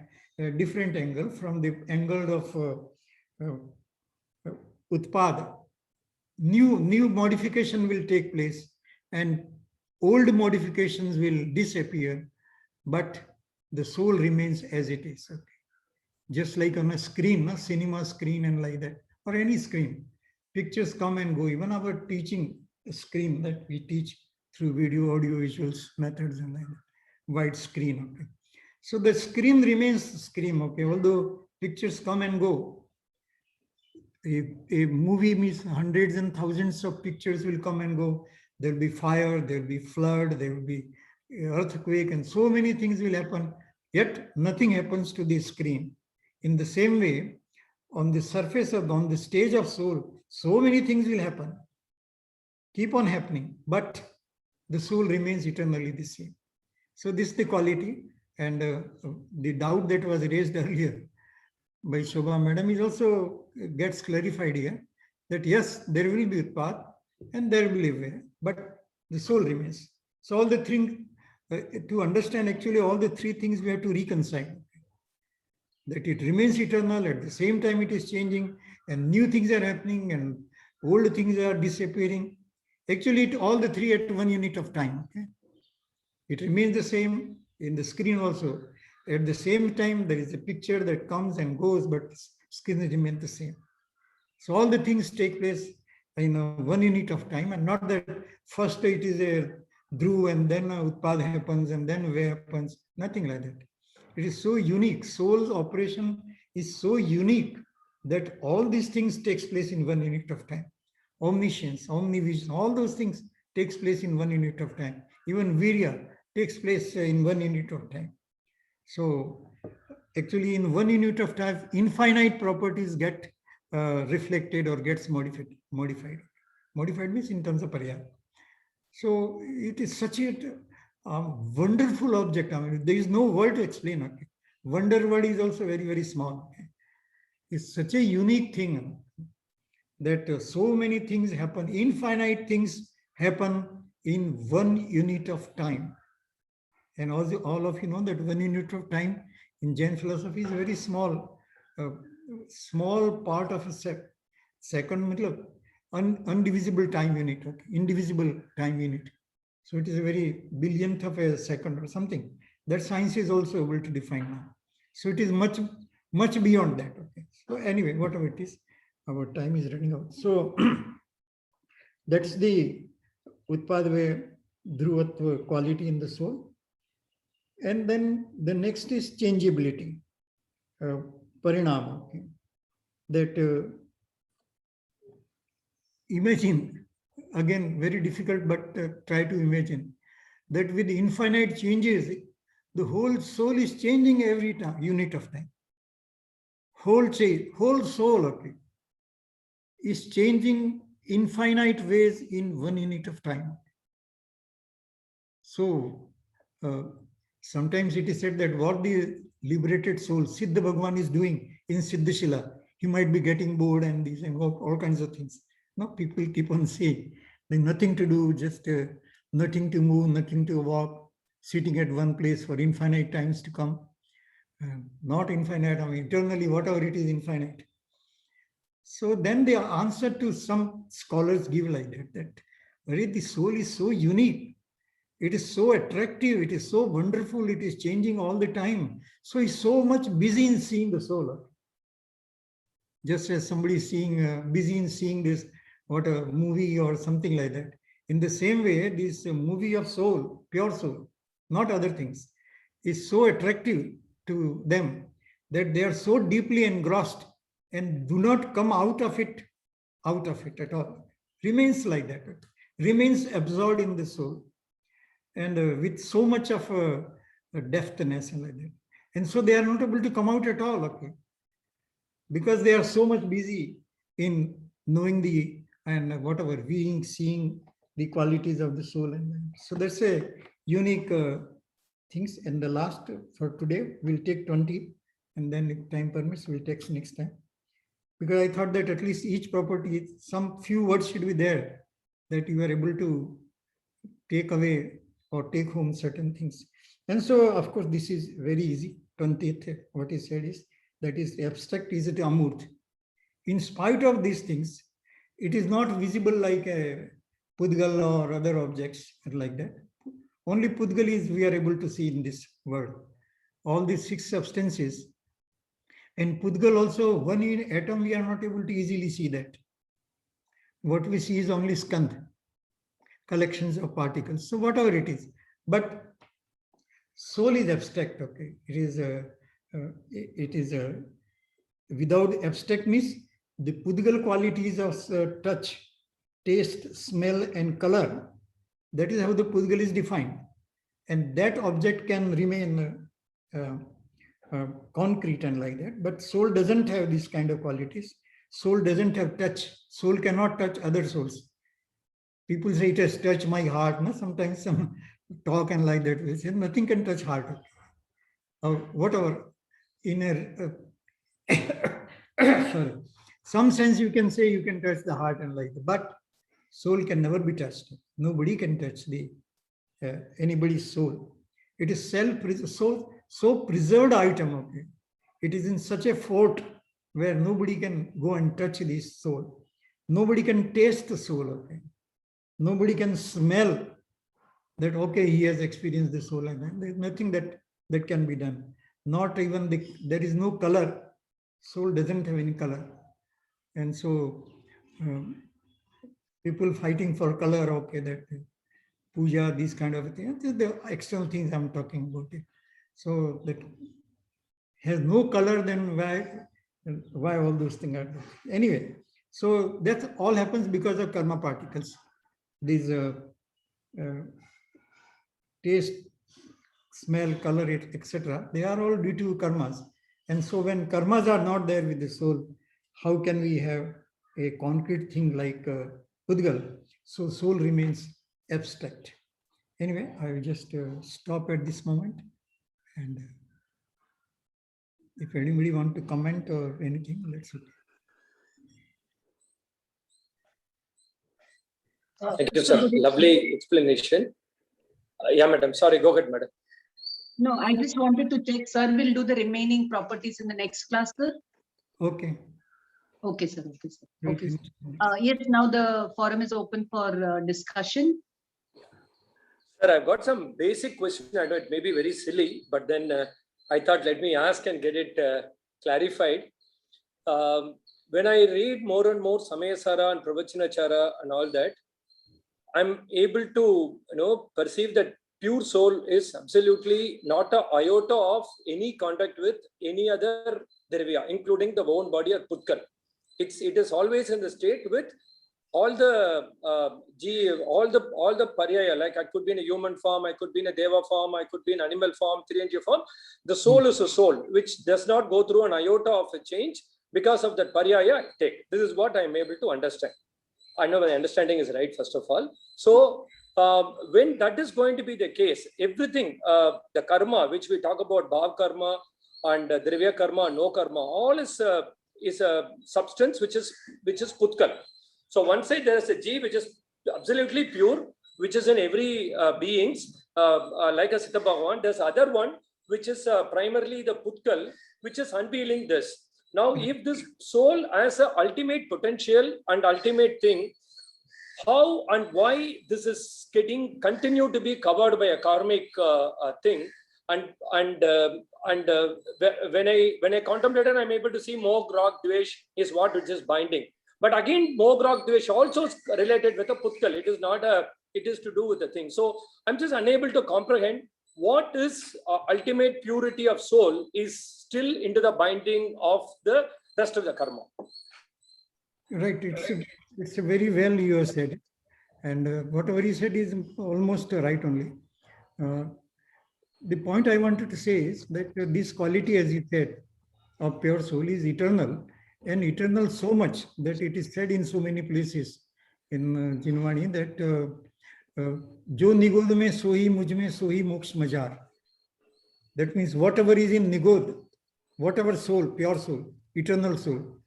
different angle, from the angle of Utpada, new modification will take place and old modifications will disappear, but the soul remains as it is. Okay. Just like on a screen, a cinema screen and like that, or any screen, pictures come and go. Even our teaching screen that we teach through video, audio, visuals methods and like that, wide screen. Okay. So the screen remains screen. Okay, although pictures come and go. A movie means hundreds and thousands of pictures will come and go. There will be fire, there will be flood, there will be earthquake, and so many things will happen. Yet nothing happens to the screen. In the same way, on the surface of, on the stage of soul, so many things will happen, keep on happening, but the soul remains eternally the same. So this is the quality, and the doubt that was raised earlier by Shobha Madam is also gets clarified here, that yes, there will be Utpad and there will be Vaya, but the soul remains. So all the things, to understand actually all the three things we have to reconcile. That it remains eternal, at the same time it is changing, and new things are happening and old things are disappearing. Actually, all the three at one unit of time. Okay? It remains the same in the screen also. At the same time, there is a picture that comes and goes, but screen remains the same. So all the things take place in one unit of time, and not that first it is a dhruv and then Utpad happens and then Vaya happens. Nothing like that. It is so unique. Soul's operation is so unique that all these things takes place in one unit of time. Omniscience, omnivision, all those things takes place in one unit of time. Even virya takes place in one unit of time. So actually in 1 unit of time, infinite properties get reflected or gets modified. Modified means in terms of parya. So it is such a wonderful object. I mean, there is no word to explain. Okay? Wonder word is also very, very small. Okay? It's such a unique thing that so many things happen, infinite things happen in 1 unit of time. And also all of you know that 1 unit of time in Jain philosophy is a very small, small part of a second, undivisible time unit, okay? Indivisible time unit. So it is a very billionth of a second or something that science is also able to define now. So it is much, much beyond that. Okay. So anyway, whatever it is, our time is running out. So that's the Utpadve Dhruvatva quality in the soul. And then the next is changeability, parinama. Okay. That imagine, again, very difficult, but try to imagine that with infinite changes, the whole soul is changing every time, unit of time. Whole soul, okay, is changing infinite ways in 1 unit of time. So sometimes it is said that what the liberated soul, Siddha Bhagavan, is doing in Siddhashila, he might be getting bored and these and all kinds of things. No, people keep on saying there's nothing to do, just nothing to move, nothing to walk, sitting at one place for infinite times to come. Not infinite, I mean, eternally, whatever it is, infinite. So then the answer to some scholars give like that the soul is so unique. It is so attractive. It is so wonderful. It is changing all the time. So he's so much busy in seeing the soul. Just as somebody is seeing, busy in seeing this, what a movie or something like that. In the same way, this movie of soul, pure soul, not other things, is so attractive to them that they are so deeply engrossed and do not come out of it at all. Remains like that, remains absorbed in the soul, and with so much of deftness and like that. And so they are not able to come out at all, okay? Because they are so much busy in knowing the and whatever, being, seeing the qualities of the soul. And so that's a unique things. And the last for today, we'll take 20, and then if time permits, we'll take next time. Because I thought that at least each property, some few words should be there that you are able to take away or take home certain things. And so, of course, this is very easy. 20th, what he said is, that is abstract is it Amurt. In spite of these things, it is not visible like a Pudgal or other objects like that. Only Pudgal is we are able to see in this world. All these 6 substances. And Pudgal also, one atom, we are not able to easily see that. What we see is only skandh, collections of particles. So whatever it is. But soul is abstract, okay? It is without abstractness, the Pudgal qualities of touch, taste, smell, and color, that is how the Pudgal is defined. And that object can remain concrete and like that. But soul doesn't have this kind of qualities. Soul doesn't have touch. Soul cannot touch other souls. People say it has touched my heart. No? Sometimes some talk and like that. We say nothing can touch heart. Or whatever. In a sorry, some sense you can say you can touch the heart and like that. But soul can never be touched. Nobody can touch the anybody's soul. It is so preserved item. Okay, it is in such a fort where nobody can go and touch this soul. Nobody can taste the soul. Okay, nobody can smell that. Okay, he has experienced the soul, and there is nothing that can be done. Not even there is no color. Soul doesn't have any color, and so people fighting for color. Okay, that puja, these kind of things. The external things I'm talking about. It. So that has no color, then why all those things are there? Anyway, so that all happens because of karma particles. These taste, smell, color, etc., they are all due to karmas. And so when karmas are not there with the soul, how can we have a concrete thing like Pudgal? So soul remains abstract. Anyway, I will just stop at this moment. And if anybody want to comment or anything, let's see. Thank you, sir. Lovely explanation. Yeah, madam. Sorry, go ahead, madam. No, I just wanted to check, sir will do the remaining properties in the next class, sir. Okay. Okay, sir. Okay, sir. Okay, sir. Yes, now the forum is open for discussion. Sir, I've got some basic question. I know it may be very silly, but then I thought let me ask and get it clarified. When I read more and more Samayasara and Pravachanachara and all that, I'm able to perceive that pure soul is absolutely not an iota of any contact with any other Dravya, including the own body or Putkal. It is always in the state with all the all the paryaya, like I could be in a human form, I could be in a deva form, I could be in animal form, 3G form. The soul is a soul which does not go through an iota of a change because of that paryaya I take. This is what I am able to understand. I know my understanding is right, first of all. So when that is going to be the case, everything, the karma which we talk about, bhav karma and dravya karma, no karma, all is a substance which is putkal. So one side there is a G which is absolutely pure, which is in every beings, like a Sita Bhagavan. There's other one which is primarily the putkal, which is unveiling this. Now, if this soul has an ultimate potential and ultimate thing, how and why this is getting continue to be covered by a karmic thing, and when I contemplate it, I'm able to see Moh, Grog, Dvesh is what which is binding. But again, Moh, Grog, Dvesh also is related with a putkal. It is not a. It is to do with the thing. So I'm just unable to comprehend what is ultimate purity of soul is still into the binding of the rest of the karma. Right. It's a very well you have said. And whatever you said is almost right only. The point I wanted to say is that this quality, as you said, of pure soul is eternal, and eternal so much that it is said in so many places in Jinvani that Jo nigod mein sohi mujh mein sohi moksha majar. That means whatever is in nigod, whatever soul, pure soul, eternal soul,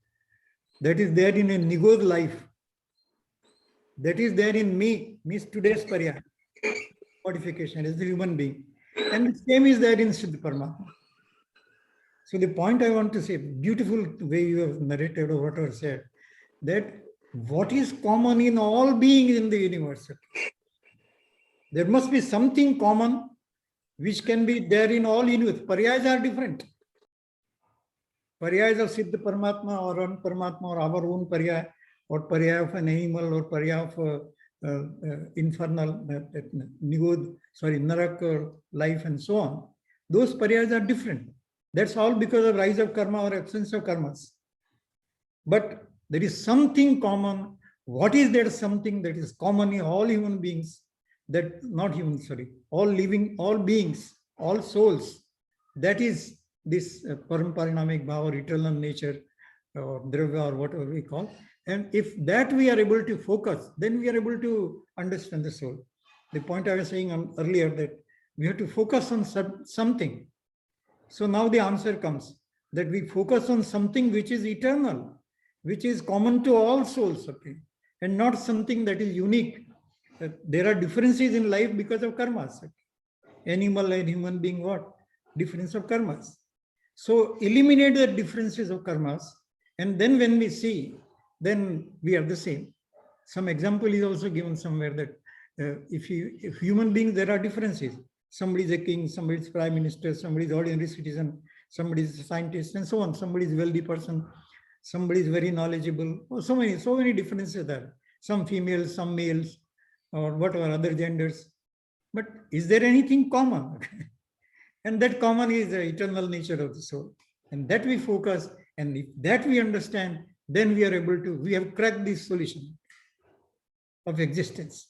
that is there in a nigod life, that is there in me, means today's paryaya, modification as a human being. And the same is there in Siddha Paramatma. So the point I want to say, beautiful way you have narrated or whatever said, that what is common in all beings in the universe? There must be something common which can be there in all universe. Paryayas are different. Paryayas of Siddha Paramatma or An Paramatma or our own paryaya, or paryaya of an animal or paryaya of infernal, narak life and so on. Those paryayas are different. That's all because of rise of karma or absence of karmas. But there is something common. What is that something that is common in all human beings? That not human, sorry, all living, all beings, all souls. That is this Paramparinamic Bhava or eternal nature or Dravya or whatever we call. And if that we are able to focus, then we are able to understand the soul. The point I was saying earlier that we have to focus on something. So now the answer comes that we focus on something which is eternal, which is common to all souls, okay, and not something that is unique. There are differences in life because of karmas. Okay? Animal and human being, what? Difference of karmas. So eliminate the differences of karmas, and then when we see, then we are the same. Some example is also given somewhere that if human beings, there are differences. Somebody is a king, somebody is prime minister, somebody is ordinary citizen, somebody is a scientist, and so on. Somebody is a wealthy person, somebody is very knowledgeable. Oh, so many differences there. Some females, some males, or whatever other genders. But is there anything common? And that common is the eternal nature of the soul. And that we focus, and if that we understand, then we are able to, we have cracked this solution of existence.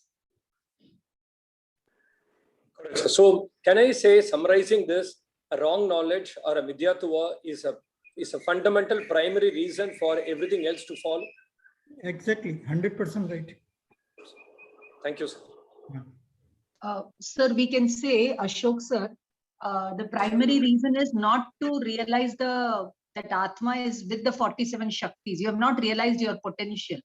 So can I say, summarizing this, a wrong knowledge or a Midyatva is a fundamental primary reason for everything else to fall? Exactly, 100% right. Thank you, sir. Sir, we can say, Ashok sir, the primary reason is not to realize that Atma is with the 47 Shaktis. You have not realized your potential.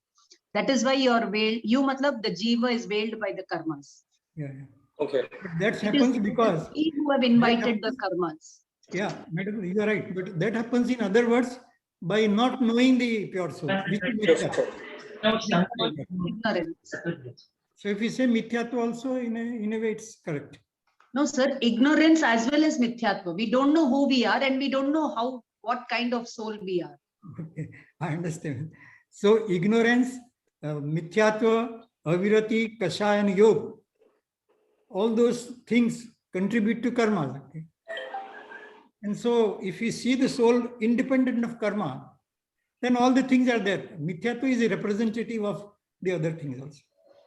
That is why you are veiled. Matlab, the Jiva is veiled by the karmas. Yeah. Okay. But that happens because we who have invited the karmas. Yeah, madam, you are right. But that happens, in other words, by not knowing the pure soul. Which is Ignorance. So if we say mithyatva also, in a way, it's correct. No, sir, ignorance as well as mithyatva. We don't know who we are and we don't know what kind of soul we are. Okay, I understand. So ignorance, mithyatva, avirati, kasha and yoga, all those things contribute to karma. Okay? And so if we see the soul independent of karma, then all the things are there. Mithyatva is a representative of the other things also.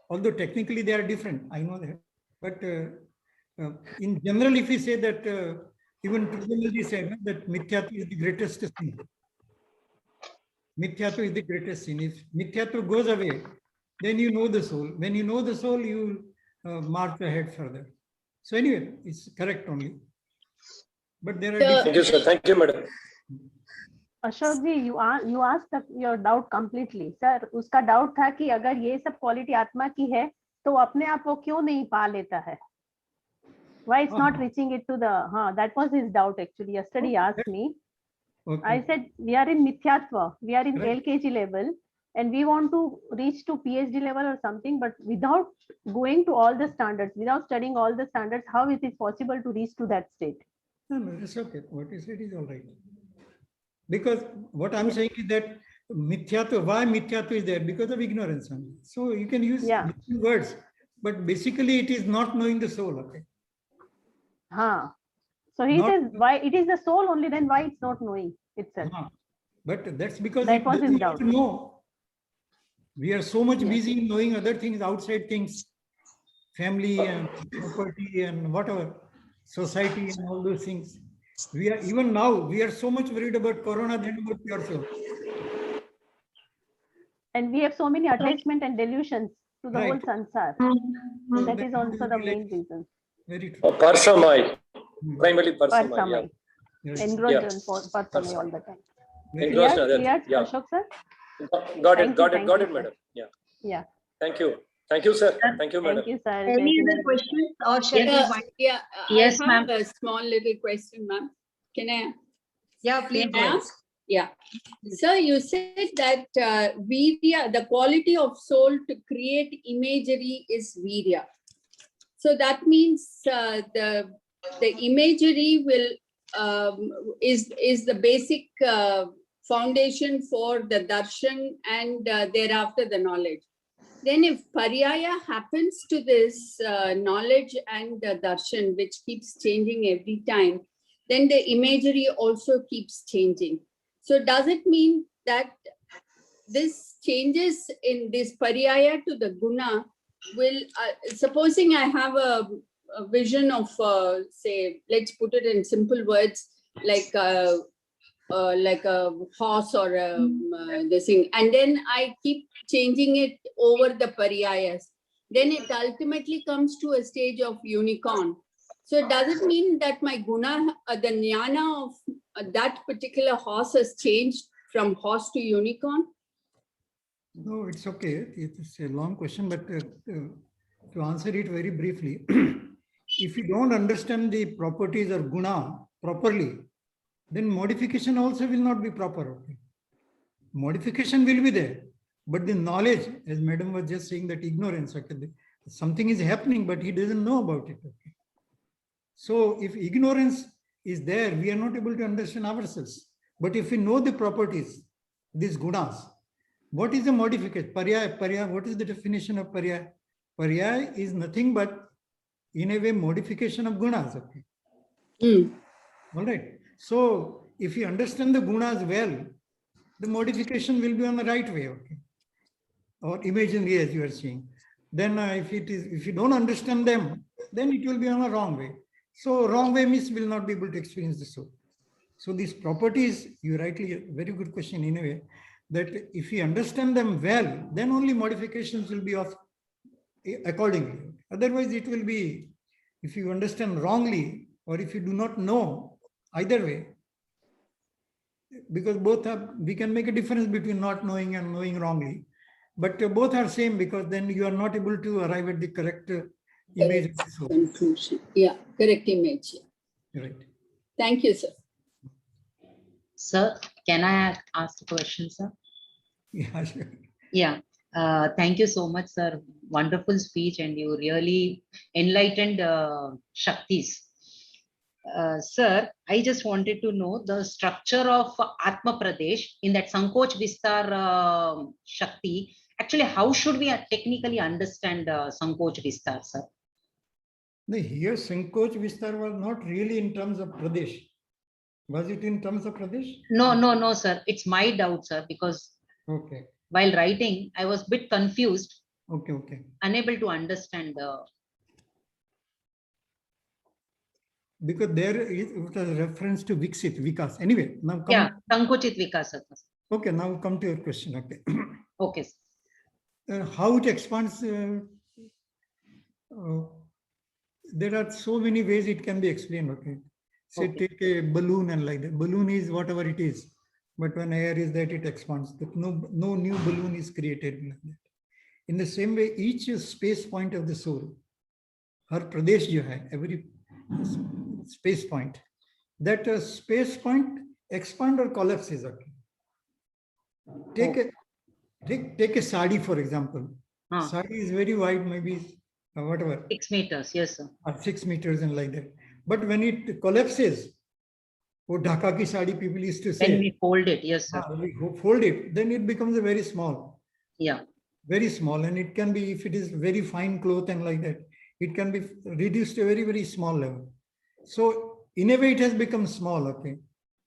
Although technically they are different, I know that. But in general, if we say that, even Prabhupada said that Mithyatva is the greatest sin. Mithyatva is the greatest sin. If Mithyatva goes away, then you know the soul. When you know the soul, you march ahead further. So anyway, it's correct only. But there are Thank you, sir. Thank you, madam. Ashok ji, you asked your doubt completely. Sir, उसका doubt था कि अगर ये सब quality आत्मा की है तो अपने आप वो क्यों नहीं पा लेता है? Why it's not reaching it to the that was his doubt actually. Yesterday he asked me. Okay. I said we are in mithyatva, we are in LKG level and we want to reach to PhD level or something, but without going to all the standards, without studying all the standards, how it is possible to reach to that state? No, it's okay. What you said is all right. Because what I'm saying is that mithyatva, why mithyatva is there? Because of ignorance. So you can use different words, but basically it is not knowing the soul. Okay. So he says why it is the soul only, then why it's not knowing itself? But that's because that was his doubt. No. We are so much busy in knowing other things, outside things, family and property and whatever, society and all those things. We are even now, we are so much worried about corona than about pure soul. And we have so many attachment and delusions to the whole sansar. So that is also the main reason. Very true. Parsamai. Primarily Parsamai. Engrossed in Parsamai all the time. Engrossed. Ashok sir? Got it, madam. Yeah. Thank you. Thank you, sir. Thank you, madam. Thank you, sir. Any other questions or shall we? Yes, ma'am. A small little question, ma'am. Can I? Yeah, please ask. Yeah. Sir, you said that virya, the quality of soul to create imagery is virya. So that means the imagery will is the basic foundation for the darshan and thereafter the knowledge. Then if paryaya happens to this knowledge and the darshan, which keeps changing every time, then the imagery also keeps changing. So does it mean that this changes in this paryaya to the guna will, supposing I have a vision of, say, let's put it in simple words, like a horse or this thing, and then I keep changing it over the paryayas, then it ultimately comes to a stage of unicorn. So does it mean that my guna, the jnana of that particular horse has changed from horse to unicorn? No, it's okay. It's a long question, but to answer it very briefly, if you don't understand the properties of guna properly, then modification also will not be proper. Okay? Modification will be there, but the knowledge, as madam was just saying, that ignorance, okay, something is happening, but he doesn't know about it. Okay? So if ignorance is there, we are not able to understand ourselves. But if we know the properties, these gunas, what is the modification? Paryaya, what is the definition of paryaya? Paryaya is nothing but, in a way, modification of gunas. Okay? All right. So if you understand the gunas well, the modification will be on the right way. Okay? Or imaginary, as you are saying. Then if you don't understand them, then it will be on a wrong way. So wrong way means will not be able to experience the soul. So these properties, you rightly, very good question in a way, that if you understand them well, then only modifications will be of accordingly. Otherwise, it will be, if you understand wrongly, or if you do not know, either way, because both have, we can make a difference between not knowing and knowing wrongly, but both are same, because then you are not able to arrive at the correct image of the soul. Conclusion. Yeah, correct image. Right. Thank you, sir. Sir, can I ask a question, sir? Yeah, sure. Yeah. Thank you so much, sir. Wonderful speech, and you really enlightened Shaktis. Sir, I just wanted to know the structure of Atma Pradesh in that Sankoch Vistar Shakti. Actually, how should we technically understand Sankoch Vistar, sir? Here, Sankoch Vistar was not really in terms of Pradesh. Was it in terms of Pradesh? No, sir. It's my doubt, sir, because Okay. while writing, I was a bit confused, Okay. unable to understand the. Because there is it was a reference to Viksit, Vikas. Anyway, now come. Yeah, Sankochit Vikasa. Okay, now come to your question. Okay. Okay, sir. How it expands, there are so many ways it can be explained. Okay. Say Okay. take a balloon and like that. Balloon is whatever it is, but when air is that, it expands. No new balloon is created like that. In the same way, each space point of the soul, her Pradesh jo hai, every space point, that space point expand or collapses. Okay. Take a sari, for example. Sari is very wide, maybe whatever. 6 meters, yes, sir. Or 6 meters and like that. But when it collapses, oh, Dhaka ki sari, people used to say. When we fold it, yes, sir. We fold it, then it becomes a very small. Yeah. Very small. And it can be, if it is very fine cloth and like that, it can be reduced to a very, very small level. So in a way, it has become small, okay.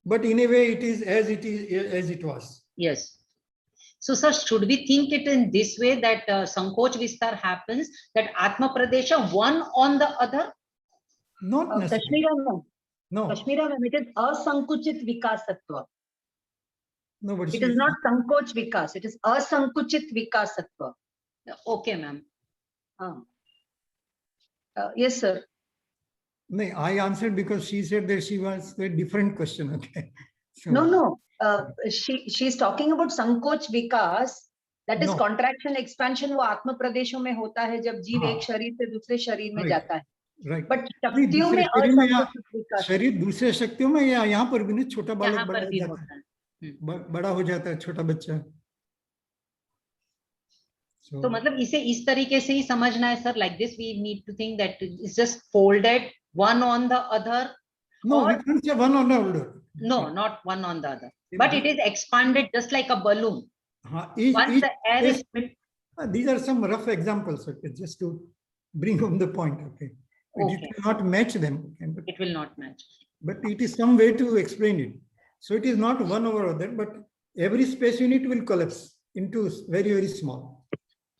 But in a way, it is as it was. Yes. So, sir, should we think it in this way that Sankoch Vistar happens, that Atma Pradesha one on the other? Not necessarily. Kashmira, No. Kashmira, it is asankuchit vikasatva. No, but It is not sankoch vikas. It is asankuchit vikasatva. Okay, ma'am. Yes, sir. No, I answered because she said that she wants a different question. Okay. So, No. She's talking about sankoch vikas. That is No. contraction expansion. वो आत्म प्रदेशों में होता है जब जीव हाँ. एक शरीर से दूसरे शरीर में Right. जाता है. Right. But नहीं, शक्तियों में दूसरे शरीर में या असंकुचित विकास. शरीर दूसरे शक्तियों में या यहाँ पर भी नहीं, छोटा बालक यहाँ बड़ा पर हो भी जाता होता है. है, बड़ा हो जाता है छोटा बच्चा. So, तो मतलब इसे इस तरीके से ही समझना है, sir. Like this, we need to think that it's just folded one on the other. no, or, we can't say one or the other. no, not one on the other. But it is expanded just like a balloon. Once the air is filled. These are some rough examples, okay, just to bring home the point. Okay. Okay. It will not match them. Okay, but, It will not match. but it is some way to explain it. So it is not one over other, but every space unit will collapse into very, very small.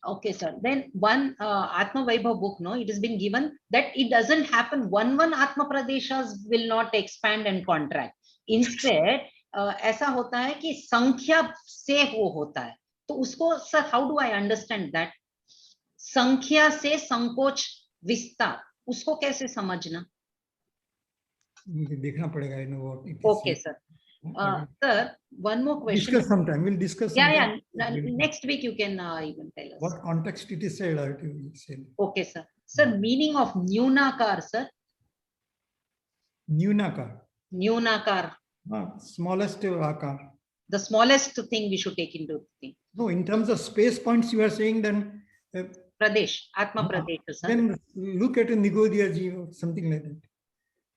Okay, sir. Then one Atma Vaibhav book, no, it has been given that it doesn't happen. One Atma Pradeshas will not expand and contract. Instead, ऐसा होता है कि संख्या से वो होता है. तो उसको, sir, how do I understand that? संख्या से संकोच विस्तार, उसको कैसे समझना? देखना पड़ेगा, I know what it is. Okay, sir. Sir, one more question. Discuss sometime. We'll discuss. Yeah. sometime. Next week you can even tell us. What context it is said, I will say. Okay, sir. Sir, meaning of Nyunakar, sir. Nyunakar. Nyunakar. Smallest akar. The smallest thing we should take into thing. No, in terms of space points, you are saying then. Pradesh, Atma Pradesh, sir. Then look at a Nigodhya ji or something like that.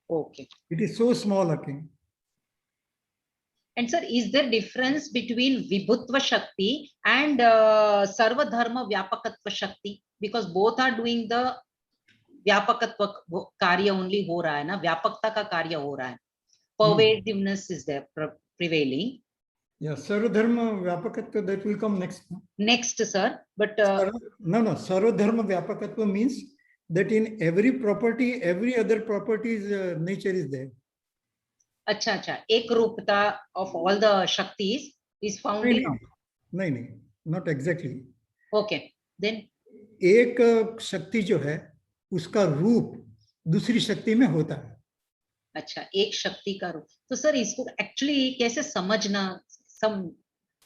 Okay. It is so small, okay. And sir, is there difference between Vibhutva Shakti and Sarva Dharma Vyapakatva Shakti? Because both are doing the Vyapakatva karya only ho raha hai na, Vyapakta ka karya ho raha hai. Pervasiveness is there prevailing. Yeah, Sarvadharma Vyapakatva, that will come next. Next, sir. But No, Sarvadharma Vyapakatva means that in every property, every other property's nature is there. अच्छा अच्छा, एक रूपता of all the Shaktis is found in. नहीं, not exactly. Okay, then. एक शक्ति जो है उसका रूप दूसरी शक्ति में होता है. अच्छा, एक शक्ति का रूप. तो सर इसको एक्चुअली कैसे समझना, some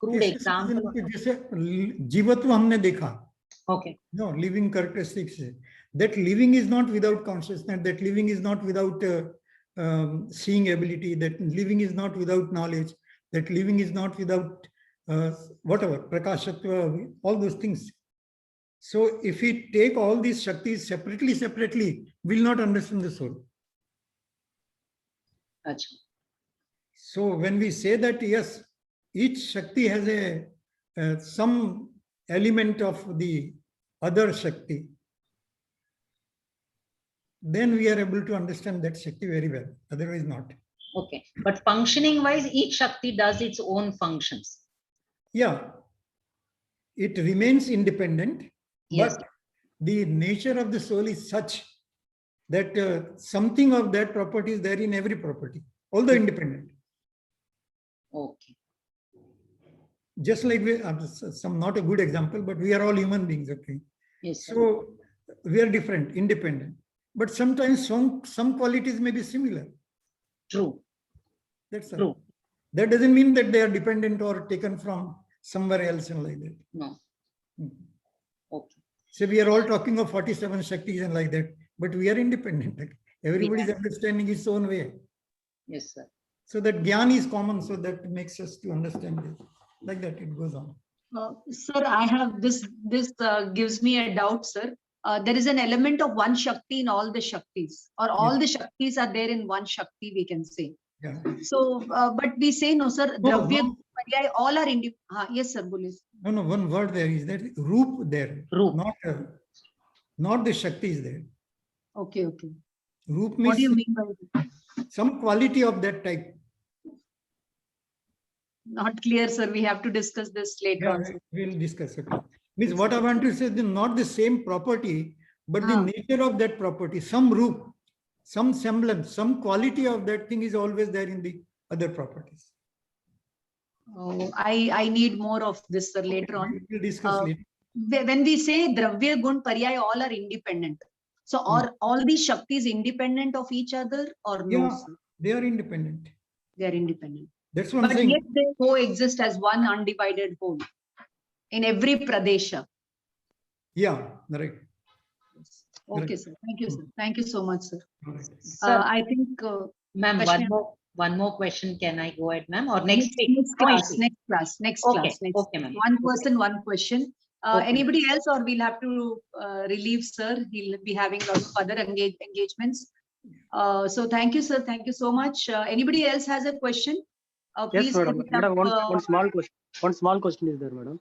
crude example. जैसे जीवत्व हमने देखा. Okay. No, living characteristics. That living is not without consciousness. That living is not without seeing ability. That living is not without knowledge. That living is not without whatever, prakashatva, all those things. So if we take all these shaktis separately, we'll not understand the soul. Achha. So when we say that, yes, each shakti has a some element of the other shakti, then we are able to understand that shakti very well, otherwise not. Okay, but functioning wise, each shakti does its own functions. Yeah, it remains independent, Yes. but the nature of the soul is such that something of that property is there in every property, although independent. Okay. Just like we, some not a good example, but we are all human beings, okay? Yes, sir. So we are different, independent, but sometimes some qualities may be similar. True. That's True. all. That doesn't mean that they are dependent or taken from somewhere else and like that. No. Okay. So we are all talking of 47 Shaktis and like that, but we are independent. Everybody's understanding its own way. Yes, sir. So that Gyan is common, so that makes us to understand it. Like that, it goes on. Sir, I have this gives me a doubt, sir. There is an element of one Shakti in all the Shaktis, or all the Shaktis are there in one Shakti, we can say. Yeah. So, but we say no, sir. No, Dravya, no. Paryay, all are independent. Yes, sir. Police. No, one word there is that Roop there. Roop. Not the Shakti is there. Okay, okay. Roop What means do you mean by that? some quality of that type. Not clear, sir. We have to discuss this later on. Sir. We'll discuss it. Means what I want to say is not the same property, but the nature of that property, some roop, some semblance, some quality of that thing is always there in the other properties. Oh, I need more of this, sir, later on. We'll discuss later. When we say Dravya, Gun, Paryay, all are independent. So are all these Shaktis independent of each other or no? Yeah, Sir? they are independent. They are independent. That's what I'm But saying. yet they coexist as one undivided whole in every Pradesha. Yeah, right. Okay, sir. Thank you, sir. Thank you so much, sir. Right. Sir, I think, ma'am, Ashwini- one more question. Can I go ahead, ma'am, or next week? next class. Okay, okay, ma'am. One person, one question. Okay. Anybody else, or we'll have to relieve sir? He'll be having a lot of other engagements. So thank you, sir. Thank you so much. Anybody else has a question? Yes, Please madam. put it Madam, up, one small question. One small question is there, madam.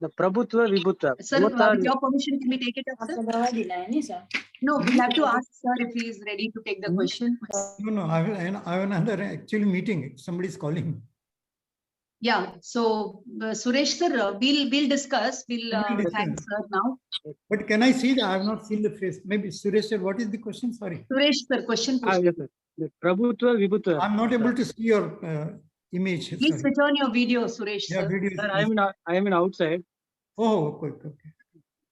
The Prabhutva, Vibhutva. Sir, both are, with your permission, can we take it up, sir? No, we'll have to ask sir if he is ready to take the question. No, I have another actually meeting. Somebody's calling. Yeah. So Suresh sir, we'll discuss. We'll thank sir now. But can I see that? I have not seen the face. Maybe Suresh sir, what is the question? Sorry. Suresh sir, question. yes, sir. The Prabhutva, Vibhutva. I'm not able to see your image. Please Sorry. switch on your video, Suresh Yeah, sir. video. Sir, I am in outside. Oh, okay.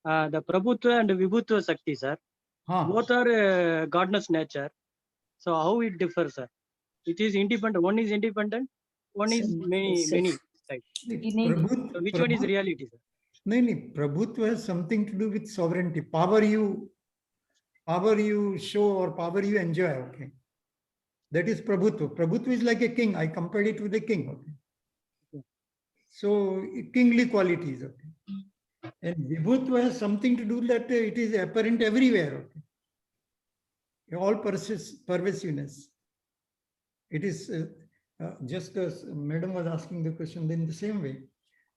The Prabhutva and Vibhutva Shakti, sir. Both are godness nature. So how it differs, sir? It is independent. One is independent. One is many. Right. So which one is reality, sir? No, Prabhutva has something to do with sovereignty. Power you show or power you enjoy. Okay. That is Prabhutva. Prabhutva is like a king. I compared it with a king. Okay. So kingly qualities. Okay. And Vibhutva has something to do that it is apparent everywhere. Okay. All pervasiveness. It is just as Madam was asking the question in the same way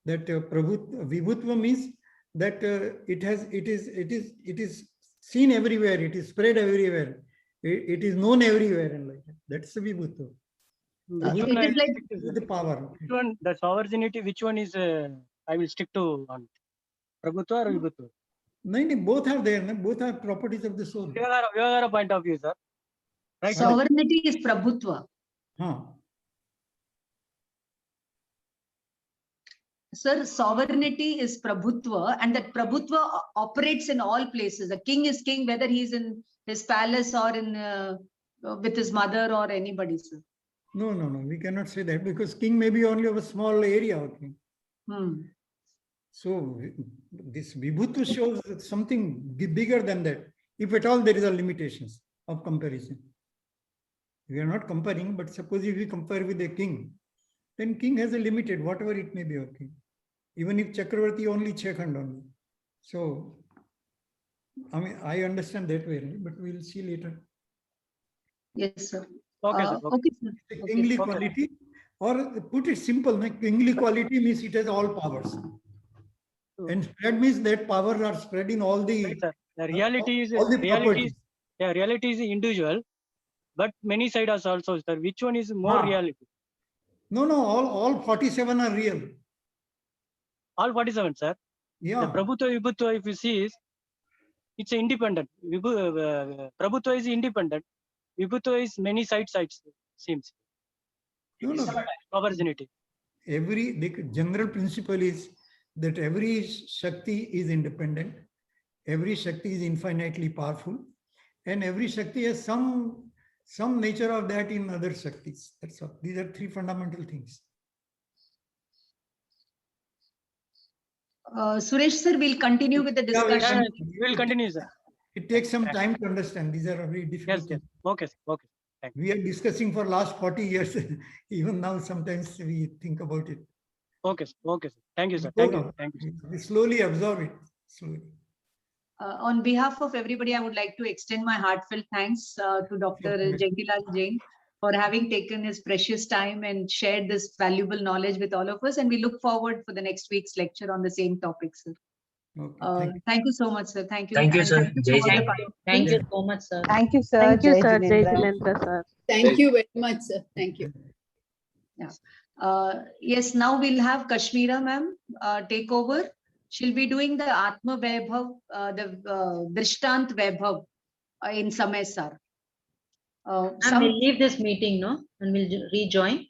that Vibhutva means that it is seen everywhere. It is spread everywhere. It is known everywhere and like that. That's the Vibhutva. It is like The power. Which one, the sovereignty, which one is, I will stick to on Prabhutva or Vibhutva? No, both are there. No? Both are properties of the soul. Vyavahara point of view, sir. Right. Sovereignty is Prabhutva. Sir, sovereignty is Prabhutva, and that Prabhutva operates in all places. A king is king, whether he's in his palace or in with his mother or anybody, sir. No. We cannot say that because king may be only of a small area. Okay. So this Vibhutva shows something bigger than that. If at all there is a limitations of comparison. We are not comparing, but suppose if we compare with a king, then king has a limited, whatever it may be, okay. Even if Chakravarti only Chekhand only. So, I mean, I understand that way, but we'll see later. Yes, sir. Okay, sir. Okay, sir. Kingly quality, or put it simple, like kingly quality means it has all powers. And spread means that powers are spread in all the. Right, sir. The reality is reality is individual, but many sides also, sir. Which one is more reality? No, all 47 are real. All 47, sir. Yeah. The Prabhutva, Vibhutva, if you see, it's independent. Prabhutva is independent. Vibhutva is many sides, seems. No. Opportunity. The general principle is that every Shakti is independent. Every Shakti is infinitely powerful. And every Shakti has some nature of that in other Shaktis. That's all. These are three fundamental things. Suresh sir, we'll continue with the discussion. We'll continue, sir. It takes some time to understand. These are very difficult. Yes. Okay. We are discussing for last 40 years. Even now, sometimes we think about it. Okay, sir. Thank you, sir. Thank you. We slowly absorb it. Slowly. On behalf of everybody, I would like to extend my heartfelt thanks to Dr. Jayantilal Jain for having taken his precious time and shared this valuable knowledge with all of us. And we look forward for the next week's lecture on the same topic, sir. Okay, thank you so much, sir. Thank you. Thank you, sir. Thank you so much, sir. Thank you, sir. Thank you, sir. Jai Jinendra, sir. Thank you very much, sir. Thank you. Yeah. Yes, now we'll have Kashmira ma'am take over. She'll be doing the Atma Vaibhav, the Drishtant Vaibhav in Samay Sar. We'll leave this meeting, no? And we'll rejoin.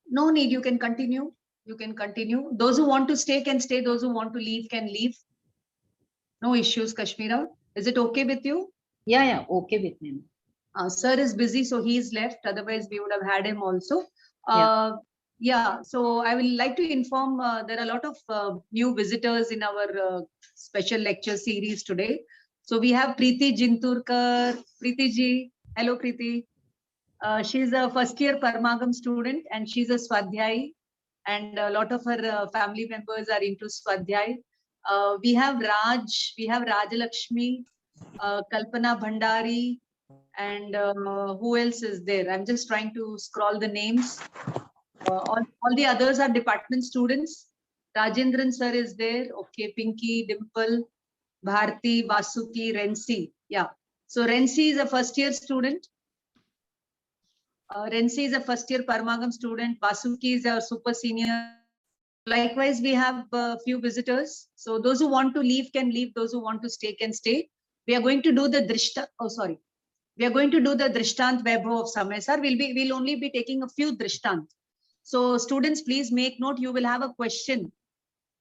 No need, you can continue. Those who want to stay can stay. Those who want to leave can leave. No issues, Kashmira. Is it okay with you? Yeah, okay with me. Sir is busy, so he's left. Otherwise, we would have had him also. So I will like to inform there are a lot of new visitors in our special lecture series today. So we have Preeti Jinturkar. Preeti ji, hello Preeti. She's a first year Parmagam student and she's a Swadhyay, and a lot of her family members are into Swadhyay. We have Raj, we have Rajalakshmi, Kalpana Bhandari, and who else is there? I'm just trying to scroll the names. All the others are department students. Rajendran sir is there. Okay, Pinky, Dimple, Bharti, Vasuki, Rensi. Yeah. So Rensi is a first year student. Rensi is a first year Parmagam student. Vasuki is a super senior. Likewise, we have a few visitors. So those who want to leave can leave. Those who want to stay can stay. We are going to do the We are going to do the Drishtant Vaibhav of Samay Sar. We'll only be taking a few Drishtant. So students, please make note. You will have a question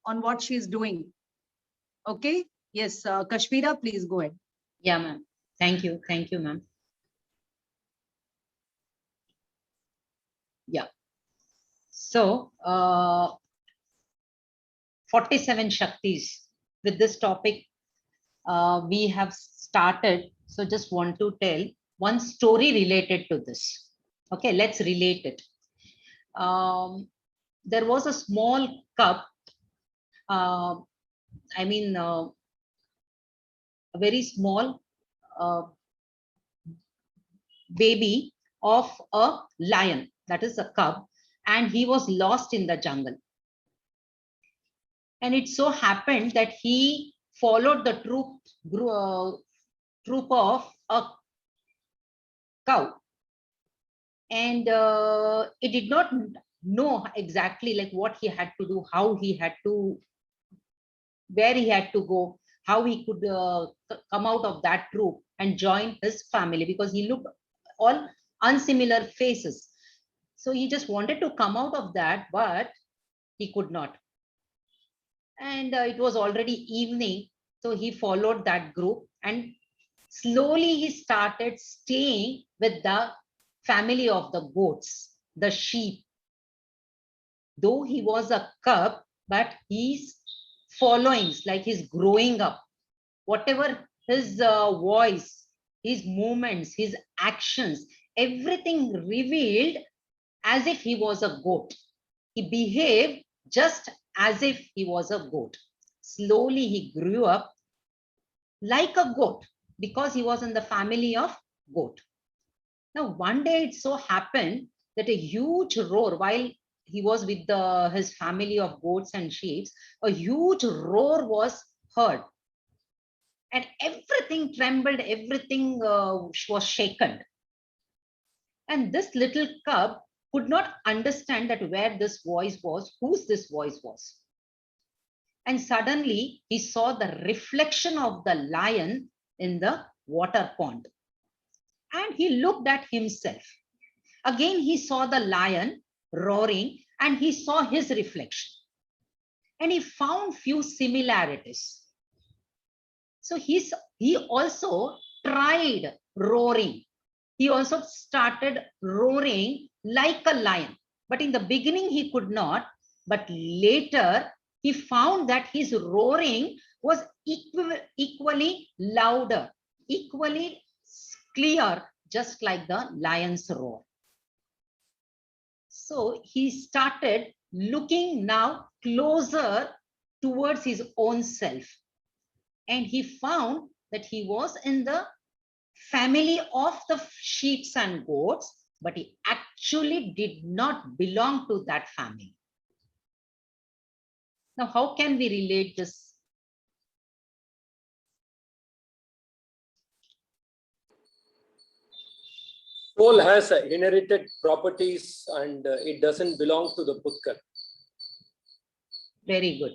on what she is doing. Okay. Yes, Kashmira, please go ahead. Yeah, ma'am. Thank you, ma'am. Yeah. So, 47 Shaktis. With this topic, we have started. So just want to tell one story related to this. Okay, let's relate it. There was a small cup. A very small baby of a lion, that is a cub, and he was lost in the jungle. And it so happened that he followed the troop of a cow, and it did not know exactly like what he had to do, how he had to, where he had to go. how he could come out of that troop and join his family, because he looked all unsimilar faces. So he just wanted to come out of that, but he could not. And it was already evening, so he followed that group, and slowly he started staying with the family of the goats, the sheep. Though he was a cub, but he's following, like he's growing up. Whatever his voice, his movements, his actions, everything revealed as if he was a goat. He behaved just as if he was a goat. Slowly he grew up like a goat because he was in the family of goat. Now, one day it so happened that a huge roar, while he was with his family of goats and sheep, a huge roar was heard. And everything trembled, everything was shaken. And this little cub could not understand that where this voice was, whose this voice was. And suddenly he saw the reflection of the lion in the water pond. And he looked at himself. Again, he saw the lion roaring and he saw his reflection. And he found few similarities. So he also tried roaring. He also started roaring like a lion. But in the beginning, he could not. But later, he found that his roaring was equally louder, equally clear, just like the lion's roar. So he started looking now closer towards his own self. And he found that he was in the family of the sheep and goats, but he actually did not belong to that family. Now, how can we relate this? Soul has inherited properties and it doesn't belong to the Putkal. Very good.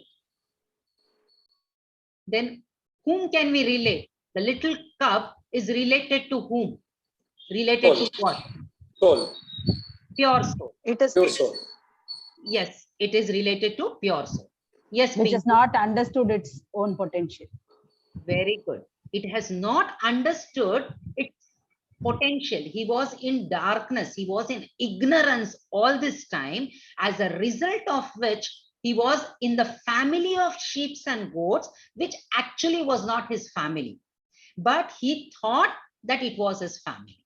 Then whom can we relate? The little cub is related to whom? Related Soul. to what? Soul. Pure soul. It is Pure soul. Yes, it is related to pure soul. Yes, which Pinky. has not understood its own potential. Very good. It has not understood its potential. He was in darkness. He was in ignorance all this time, as a result of which he was in the family of sheep and goats, which actually was not his family. But he thought that it was his family.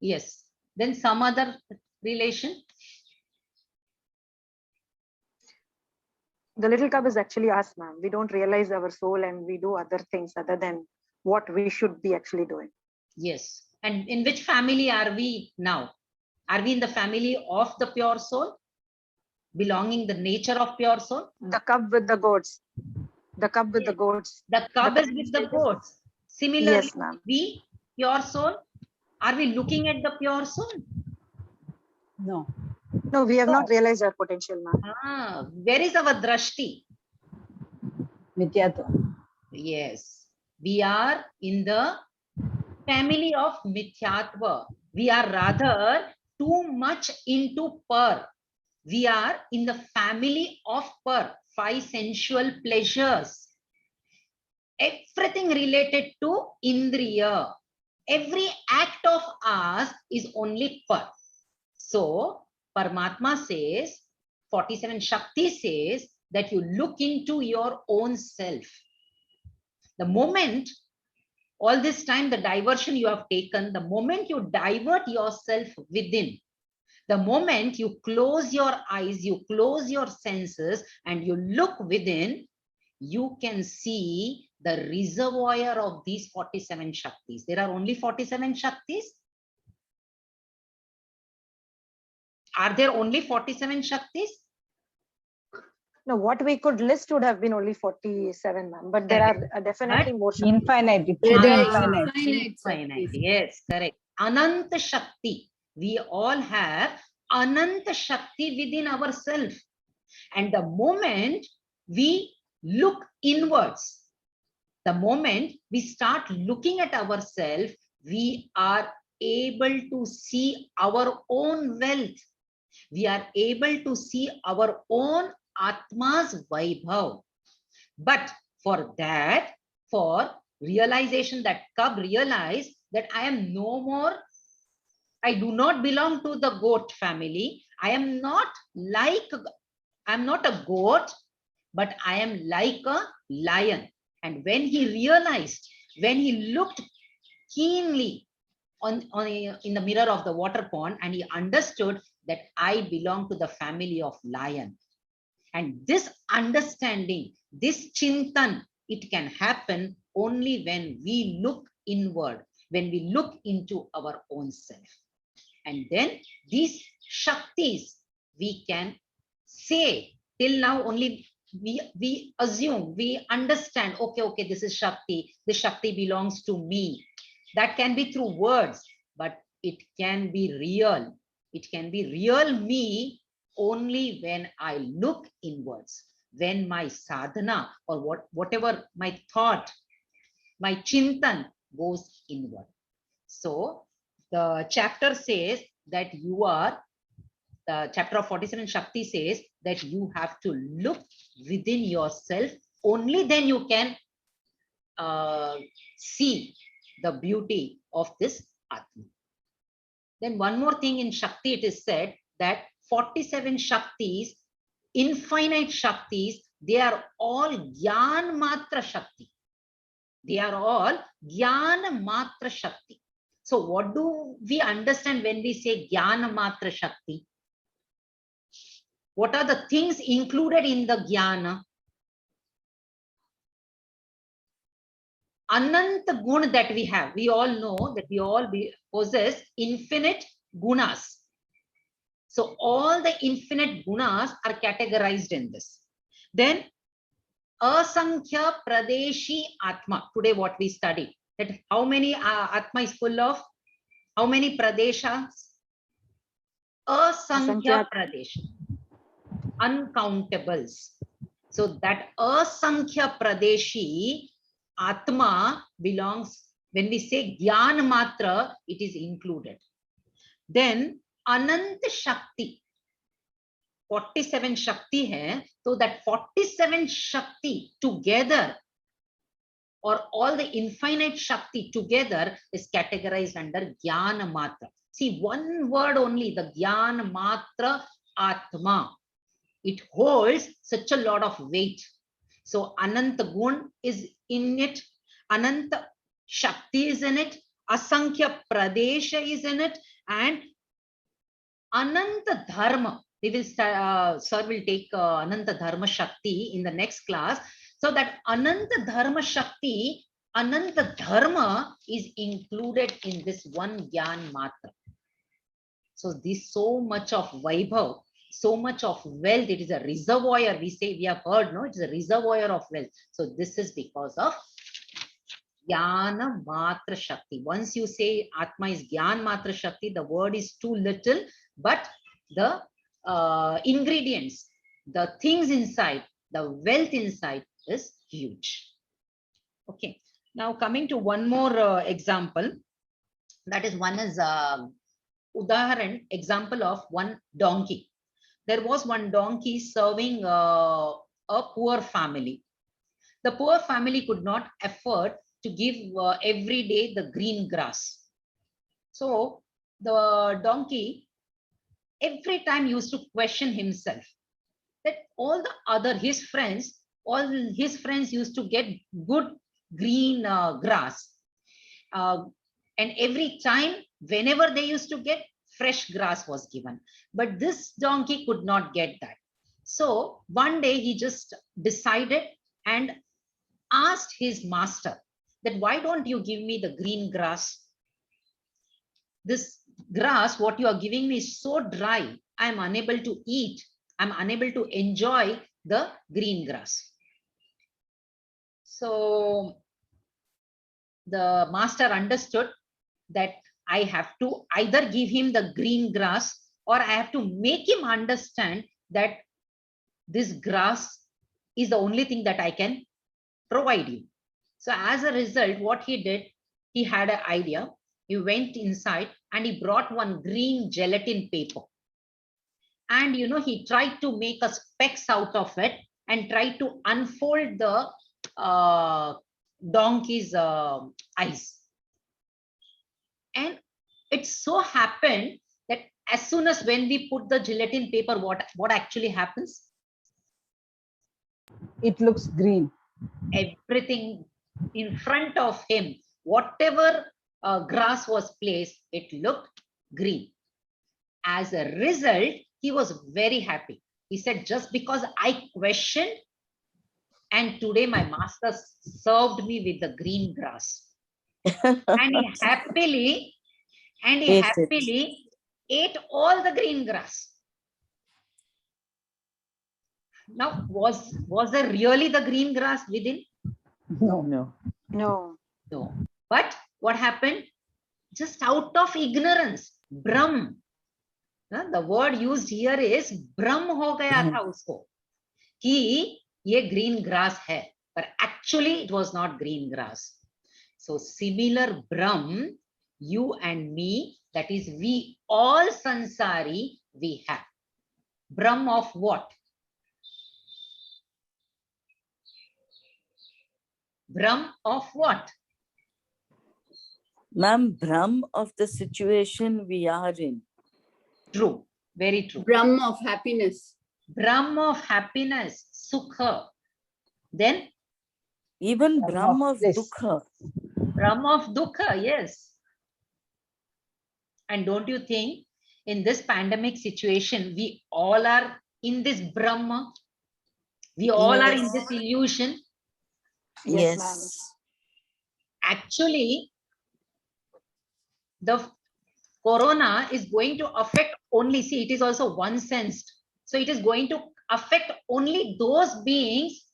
Yes. Then some other relation? The little cub is actually us, ma'am. We don't realize our soul and we do other things other than what we should be actually doing. Yes. And in which family are we now? Are we in the family of the pure soul? Belonging the nature of pure soul? The cub with the goats. The cub with the goats. The cub is with the goats. Similarly, yes, ma'am. we, pure soul, are we looking at the pure soul? No. No, we have not realized our potential, ma'am. Where is our drashti? Mithyatva. Yes. We are in the family of Mithyatva. We are rather too much into per. We are in the family of per, 5 sensual pleasures. Everything related to Indriya. Every act of ours is only per. So, Paramatma says, 47 Shakti says that you look into your own self. The moment, all this time, the diversion you have taken, the moment you divert yourself within, the moment you close your eyes, you close your senses and you look within, you can see the reservoir of these 47 Shaktis. There are only 47 Shaktis. Are there only 47 Shaktis? No, what we could list would have been only 47, ma'am. But there are definitely more Shaktis. Infinite. Infinite. Yes, correct. Ananta Shakti. We all have Ananta Shakti within ourselves. And the moment we look inwards, The moment we start looking at ourselves, we are able to see our own wealth. We are able to see our own Atma's Vaibhav. But for that, for realization, that Cub realized that I am no more, I do not belong to the goat family. I am not like, I'm not a goat, but I am like a lion. And when he realized, when he looked keenly in the mirror of the water pond, and he understood that I belong to the family of lion. And this understanding, this chintan, it can happen only when we look inward, when we look into our own self. And then these Shaktis, we can say, till now only we assume, we understand, okay, this is Shakti, this Shakti belongs to me. That can be through words, but it can be real. It can be real me only when I look inwards, when my sadhana or whatever my thought, my chintan goes inward. So the chapter says that you are, the chapter of 47 Shakti says that you have to look within yourself. Only then you can see the beauty of this Atma. Then one more thing in Shakti, it is said that 47 Shaktis, infinite Shaktis, they are all Gyan Matra Shakti. They are all Gyan Matra Shakti. So what do we understand when we say Gyan Matra Shakti? What are the things included in the Gyana? Ananta Gun that we have. We all know that we all possess infinite gunas. So all the infinite gunas are categorized in this. Then Asankhya Pradeshi Atma. Today what we study. That how many Atma is full of? How many Pradeshas? Asankhya Pradesh. Uncountables. So that Asankhya Pradeshi Atma belongs, when we say Gyan Matra, it is included. Then Ananta Shakti. 47 Shakti hai. So that 47 Shakti together, or all the infinite Shakti together, is categorized under Gyan Matra. See, one word only, the Gyan Matra Atma. It holds such a lot of weight. So Ananta Gun is in it, Ananta Shakti is in it, Asankhya Pradesha is in it, and Ananta Dharma. We will sir will take Ananta Dharma Shakti in the next class. So that Ananta Dharma Shakti, Ananta Dharma is included in this one Gyan Matra. So this so much of Vaibhav, so much of wealth, it is a reservoir. We say, we have heard, no, it's a reservoir of wealth. So this is because of Jnana Matra Shakti. Once you say Atma is Jnana Matra Shakti, the word is too little, but the ingredients, the things inside, the wealth inside is huge. Okay, now coming to one more example, that is one is Udaharan, example of one donkey. There was one donkey serving a poor family. The poor family could not afford to give every day the green grass. So the donkey every time used to question himself that all the other, his friends used to get good green grass. And every time, whenever they used to get, fresh grass was given. But this donkey could not get that. So one day he just decided and asked his master that, why don't you give me the green grass? This grass, what you are giving me is so dry, I am unable to eat. I'm unable to enjoy the green grass. So the master understood that I have to either give him the green grass, or I have to make him understand that this grass is the only thing that I can provide you. So as a result, what he did, he had an idea. He went inside and he brought one green gelatin paper. And he tried to make a specs out of it and tried to unfold the donkey's eyes. And it so happened that as soon as when we put the gelatin paper, what actually happens? It looks green. Everything in front of him, whatever grass was placed, it looked green. As a result, he was very happy. He said, just because I questioned, and today my master served me with the green grass. And he happily ate all the green grass. Now, was there really the green grass within? No. But what happened? Just out of ignorance, Brahm. The word used here is Brahm ho gaya tha usko ki ye green grass hai, but actually it was not green grass. So similar Brahm, you and me, that is we all sansari, we have. Brahm of what? Brahm of what? Ma'am, Brahm of the situation we are in. True, very true. Brahm of happiness. Brahm of happiness, Sukha. Then? Even Brahm of Dukha. Brahm of Dukha, yes. And don't you think in this pandemic situation, we all are in this Brahma? We all are in this illusion? Yes. Actually, the corona is going to affect only, see, it is also one sensed. So it is going to affect only those beings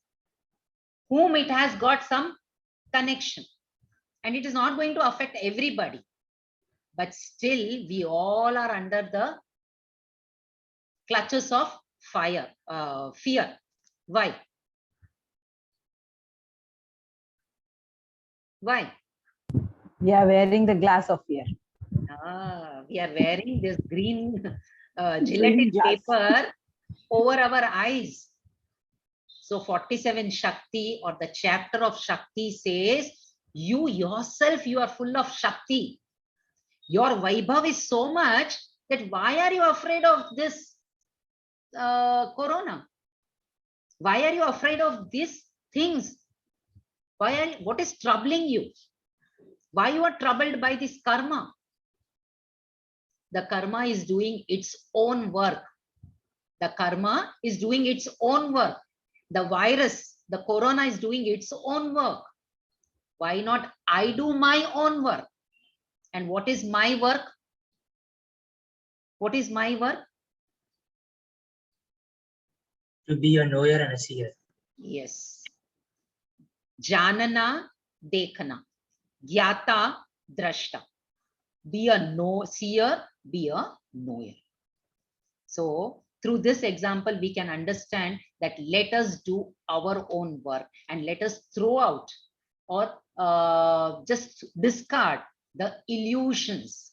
whom it has got some connection. And it is not going to affect everybody. But still, we all are under the clutches of fear. Why? Why? We are wearing the glass of fear. We are wearing this green gelatin paper over our eyes. So 47 Shakti, or the chapter of Shakti, says, you yourself, you are full of Shakti. Your Vaibhav is so much that why are you afraid of this corona? Why are you afraid of these things? What is troubling you? Why you are troubled by this karma? The karma is doing its own work. The karma is doing its own work. The virus, the corona is doing its own work. Why not I do my own work? And what is my work? What is my work? To be a knower and a seer. Yes. Janana, dekhana. Gyata, drashta. Be a seer, be a knower. So through this example, we can understand that let us do our own work and let us throw out or just discard the illusions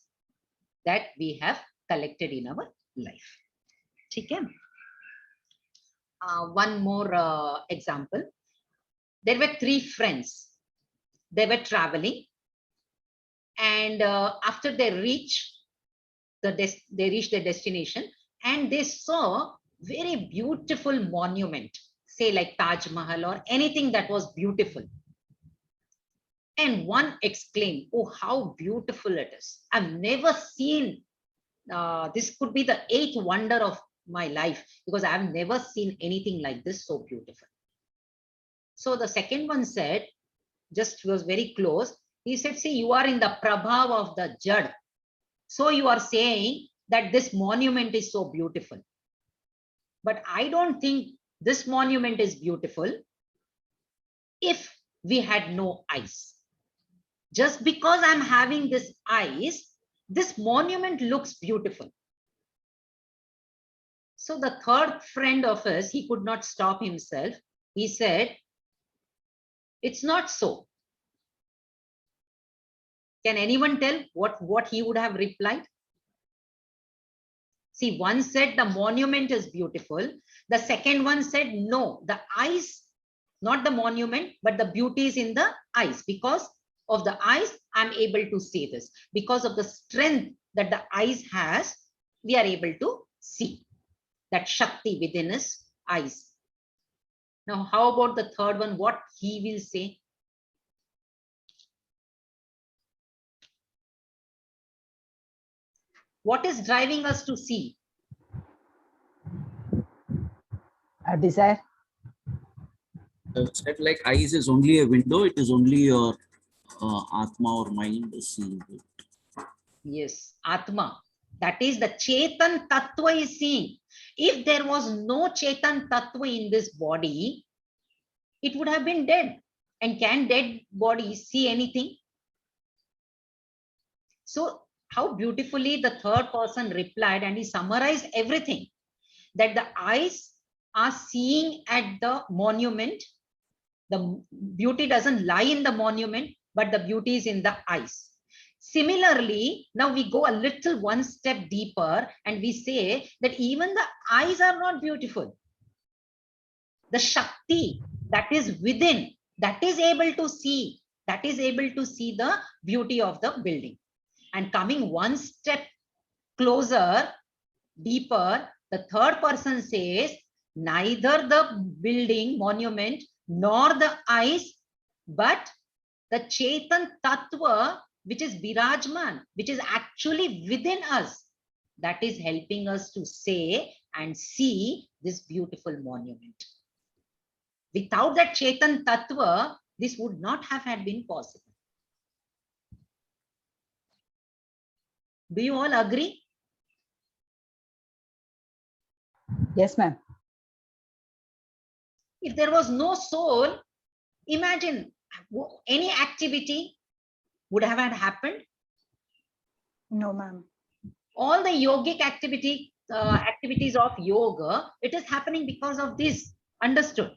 that we have collected in our life. Okay. One more example. There were 3 friends. They were traveling, and after they reached their destination, and they saw very beautiful monument, say like Taj Mahal or anything that was beautiful. And one exclaimed, oh, how beautiful it is. I've never seen, this could be the 8th wonder of my life, because I've never seen anything like this so beautiful. So the second one said, just was very close. He said, see, you are in the prabhav of the Jad. So you are saying that this monument is so beautiful. But I don't think this monument is beautiful if we had no eyes. Just because I'm having this eyes, this monument looks beautiful. So the third friend of his, he could not stop himself. He said, it's not so. Can anyone tell what he would have replied? See, one said the monument is beautiful. The second one said, no, the eyes, not the monument, but the beauty is in the eyes. Because of the eyes, I'm able to see this. Because of the strength that the eyes has, we are able to see that Shakti within his eyes. Now, how about the third one? What he will say? What is driving us to see? A desire. Said like eyes is only a window, it is only your Atma or mind is seeing it. Yes, Atma. That is the Chetan Tattva is seeing. If there was no Chetan Tattva in this body, it would have been dead. And can dead bodies see anything? So how beautifully the third person replied, and he summarized everything, that the eyes are seeing at the monument. The beauty doesn't lie in the monument, but the beauty is in the eyes. Similarly, now we go a little one step deeper and we say that even the eyes are not beautiful. The Shakti that is within, that is able to see the beauty of the building. And coming one step closer, deeper, the third person says, neither the building, monument, nor the eyes, but the Chetan Tattva, which is Birajman, which is actually within us, that is helping us to say and see this beautiful monument. Without that Chetan Tattva, this would not have had been possible. Do you all agree? Yes, ma'am. If there was no soul, imagine any activity would have had happened. No, ma'am. All the yogic activities of yoga, it is happening because of this, understood.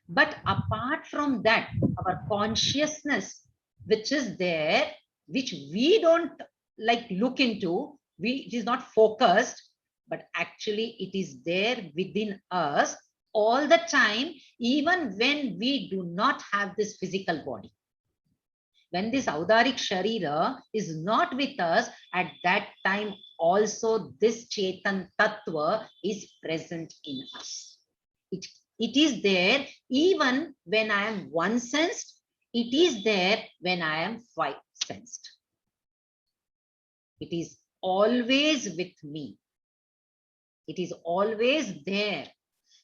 But apart from that, our consciousness, which is there, which we don't like look into, it is not focused, but actually it is there within us all the time, even when we do not have this physical body. When this Audarik Sharira is not with us, at that time also this Chetan Tattva is present in us. It is there even when I am one sensed, it is there when I am five sensed. It is always with me. It is always there.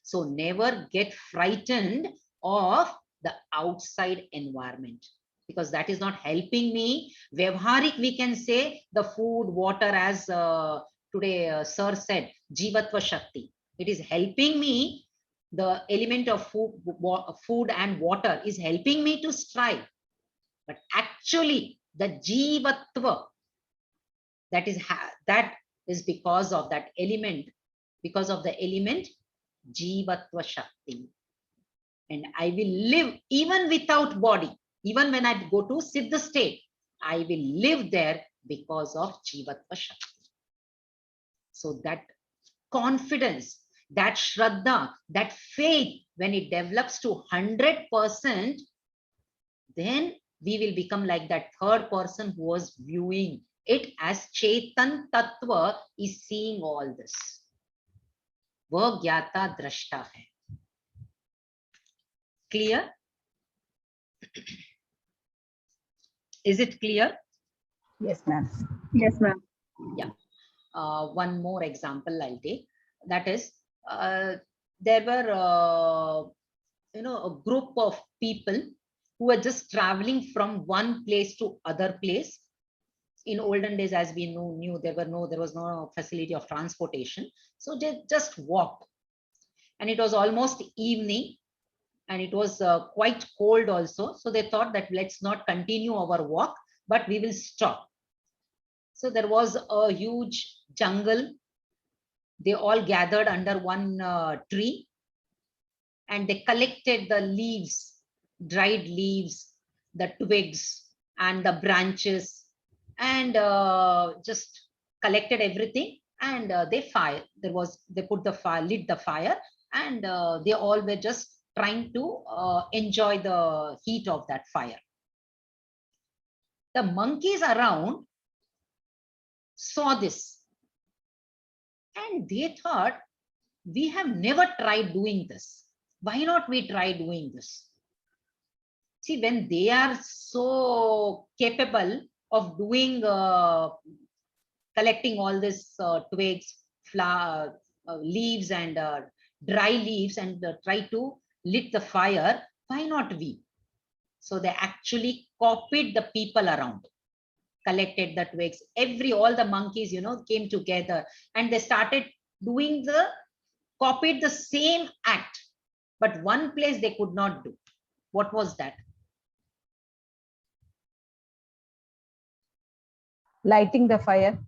So never get frightened of the outside environment, because that is not helping me. Vyavharik, we can say the food, water, as today Sir said, Jivatva Shakti. It is helping me. The element of food and water is helping me to strive. But actually, the Jivatva, that is because of that element, because of the element Jivatva Shakti. And I will live even without body. Even when I go to Siddha state, I will live there because of Jivatva Shakti. So that confidence, that Shraddha, that faith, when it develops to 100%, then we will become like that third person who was viewing it as Chetan Tattva is seeing all this. Vah Gyata Drashta hai. Clear? Is it clear? Yes, ma'am. Yes, ma'am. Yeah. One more example I'll take. That is, there were, a group of people who were just traveling from one place to other place. In olden days, as we knew, there was no facility of transportation. So they just walked. And it was almost evening. And it was quite cold also. So they thought that let's not continue our walk, but we will stop. So there was a huge jungle. They all gathered under one tree and they collected the leaves, dried leaves, the twigs and the branches, and just collected everything, and they put the fire, lit the fire, and they all were just trying to enjoy the heat of that fire. The monkeys around saw this, and they thought, we have never tried doing this. Why not we try doing this? See, when they are so capable of doing, collecting all this twigs, flower, leaves and dry leaves, and try to lit the fire, why not we? So they actually copied the people around, collected the twigs, all the monkeys, came together, and they started doing copied the same act, but one place they could not do. What was that? Lighting the fire.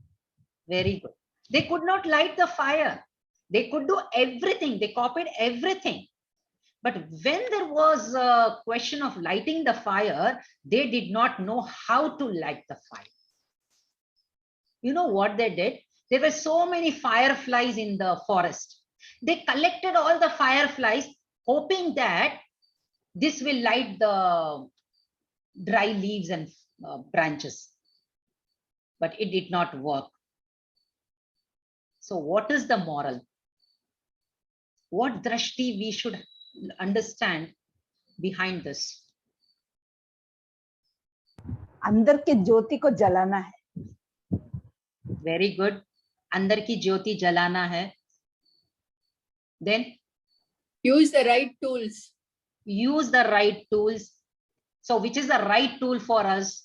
Very good. They could not light the fire. They could do everything. They copied everything. But when there was a question of lighting the fire, they did not know how to light the fire. You know what they did? There were so many fireflies in the forest. They collected all the fireflies, hoping that this will light the dry leaves and branches. But it did not work. So what is the moral? What drashti we should understand behind this? अंदर के ज्योति को जलाना है. Very good. अंदर की ज्योति जलाना है. Then use the right tools. Use the right tools. So which is the right tool for us?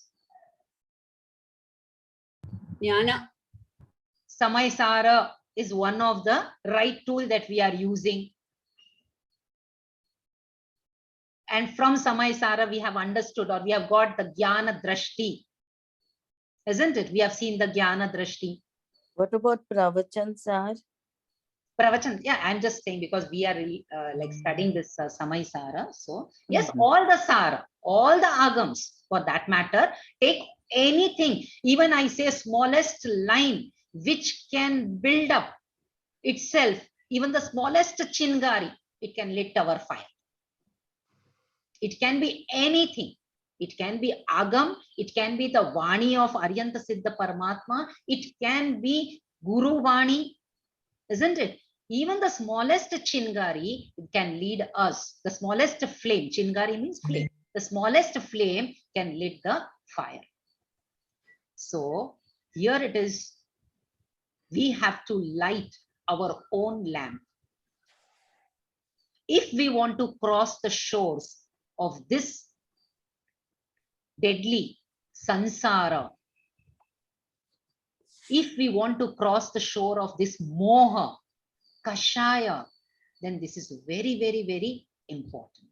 Jnana. Samaysara is one of the right tool that we are using. And from Samaysara we have understood, or we have got the Jnana Drashti. Isn't it? We have seen the Jnana Drashti. What about Pravachan, sir? Pravachan, yeah, I'm just saying because we are like studying this Samaysara. So yes, all the Sara, all the Agams for that matter, take anything, even I say smallest line which can build up itself, even the smallest chingari, it can lit our fire. It can be anything. It can be Agam, it can be the Vani of Aryanta Siddha Paramatma, it can be Guru Vani, isn't it? Even the smallest chingari can lead us. The smallest flame, chingari means flame. The smallest flame can lit the fire. So here it is, we have to light our own lamp. If we want to cross the shores of this deadly sansara, if we want to cross the shore of this moha, kashaya, then this is very, very, very important.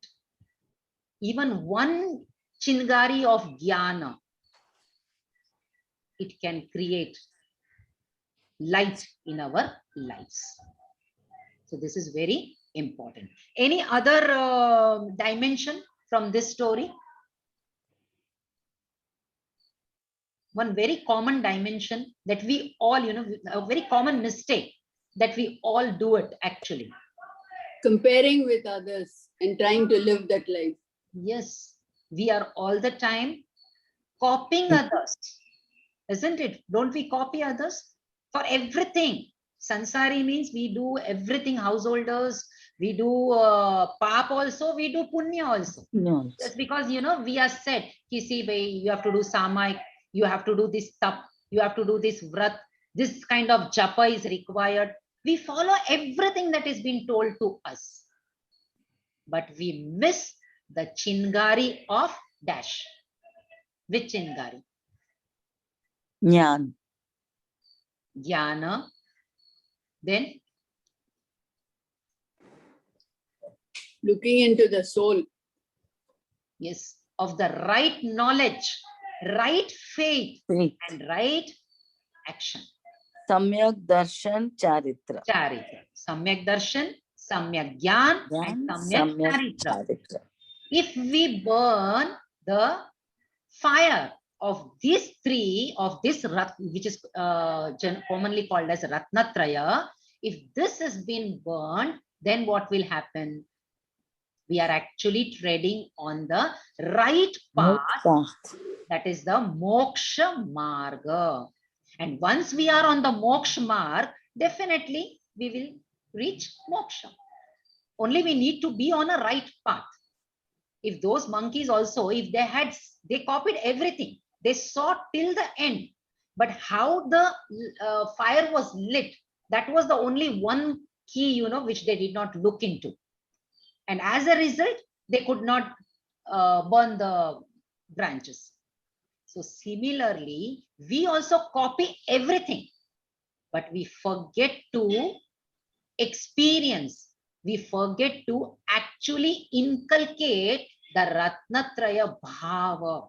Even one chingari of jnana, it can create light in our lives. So this is very important. Any other dimension from this story? One very common dimension that we all, a very common mistake that we all do it actually. Comparing with others and trying to live that life. Yes, we are all the time copying others, isn't it? Don't we copy others for everything? Sansari means we do everything, householders, we do pap also, we do punya also. No. Just because, we are said, kisi bhai, you have to do samay, you have to do this tap, you have to do this vrat, this kind of japa is required. We follow everything that is being told to us. But we miss the chingari of dash. Which chingari? Jnana. Jnana. Then? Looking into the soul. Yes, of the right knowledge, right faith, and right action. Samyak darshan charitra. Charitra. Samyak darshan, samyak jnana, and samyak charitra. If we burn the fire of these three, of this which is commonly called as Ratnatraya, if this has been burned, then what will happen? We are actually treading on the right path. That is the Moksha Marga. And once we are on the Moksha Marg, definitely we will reach Moksha. Only we need to be on a right path. If those monkeys also, if they copied everything, they saw till the end, but how the fire was lit, that was the only one key, which they did not look into. And as a result, they could not burn the branches. So similarly, we also copy everything, but we forget to experience. We forget to actually inculcate the Ratnatraya Bhava.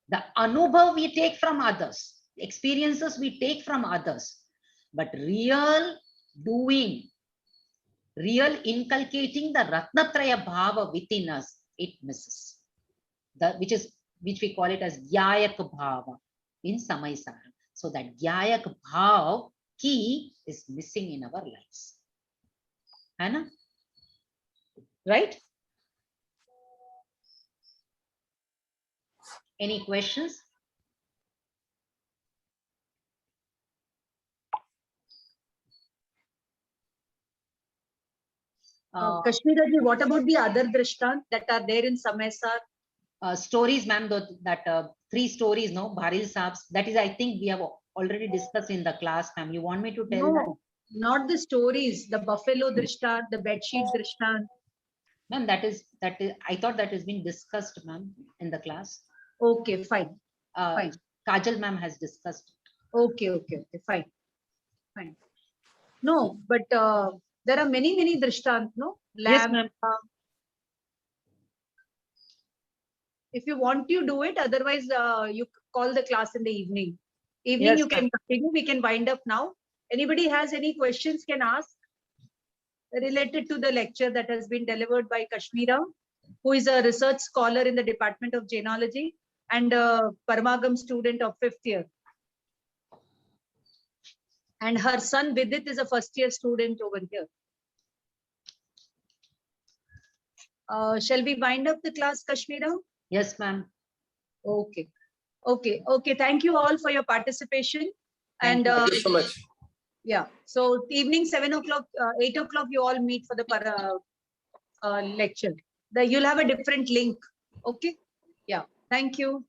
The Anubhav we take from others, experiences we take from others, but real doing, real inculcating the Ratnatraya Bhava within us, it misses. Which we call it as Gyayak Bhava in Samaysara. So that Gyayak Bhav key is missing in our lives. Anna? Right? Any questions? Kashmira ji, what about the other Drishtant that are there in Samaysar? Stories, ma'am, that 3 stories, no? Bharil Saab's, that is, I think we have already discussed in the class, ma'am. You want me to tell that? Not the stories, the buffalo Drishtant, the bedsheet Drishtant. Ma'am, that is, I thought that has been discussed, ma'am, in the class. Okay, fine. Fine. Kajal ma'am has discussed. Okay, fine. Fine. No, but there are many Drishtant, no? Yes, ma'am. If you want to do it, otherwise you call the class in the evening. Yes, You can continue. We can wind up now. Anybody has any questions can ask related to the lecture that has been delivered by Kashmira, who is a research scholar in the Department of Genealogy and a Paramagam student of 5th year. And her son Vidit is a 1st year student over here. Shall we wind up the class, Kashmira? Yes, ma'am. Okay. Thank you all for your participation. Thank you so much. Yeah. So evening 7 o'clock, 8 o'clock, you all meet for the lecture. You'll have a different link. Okay. Yeah. Thank you.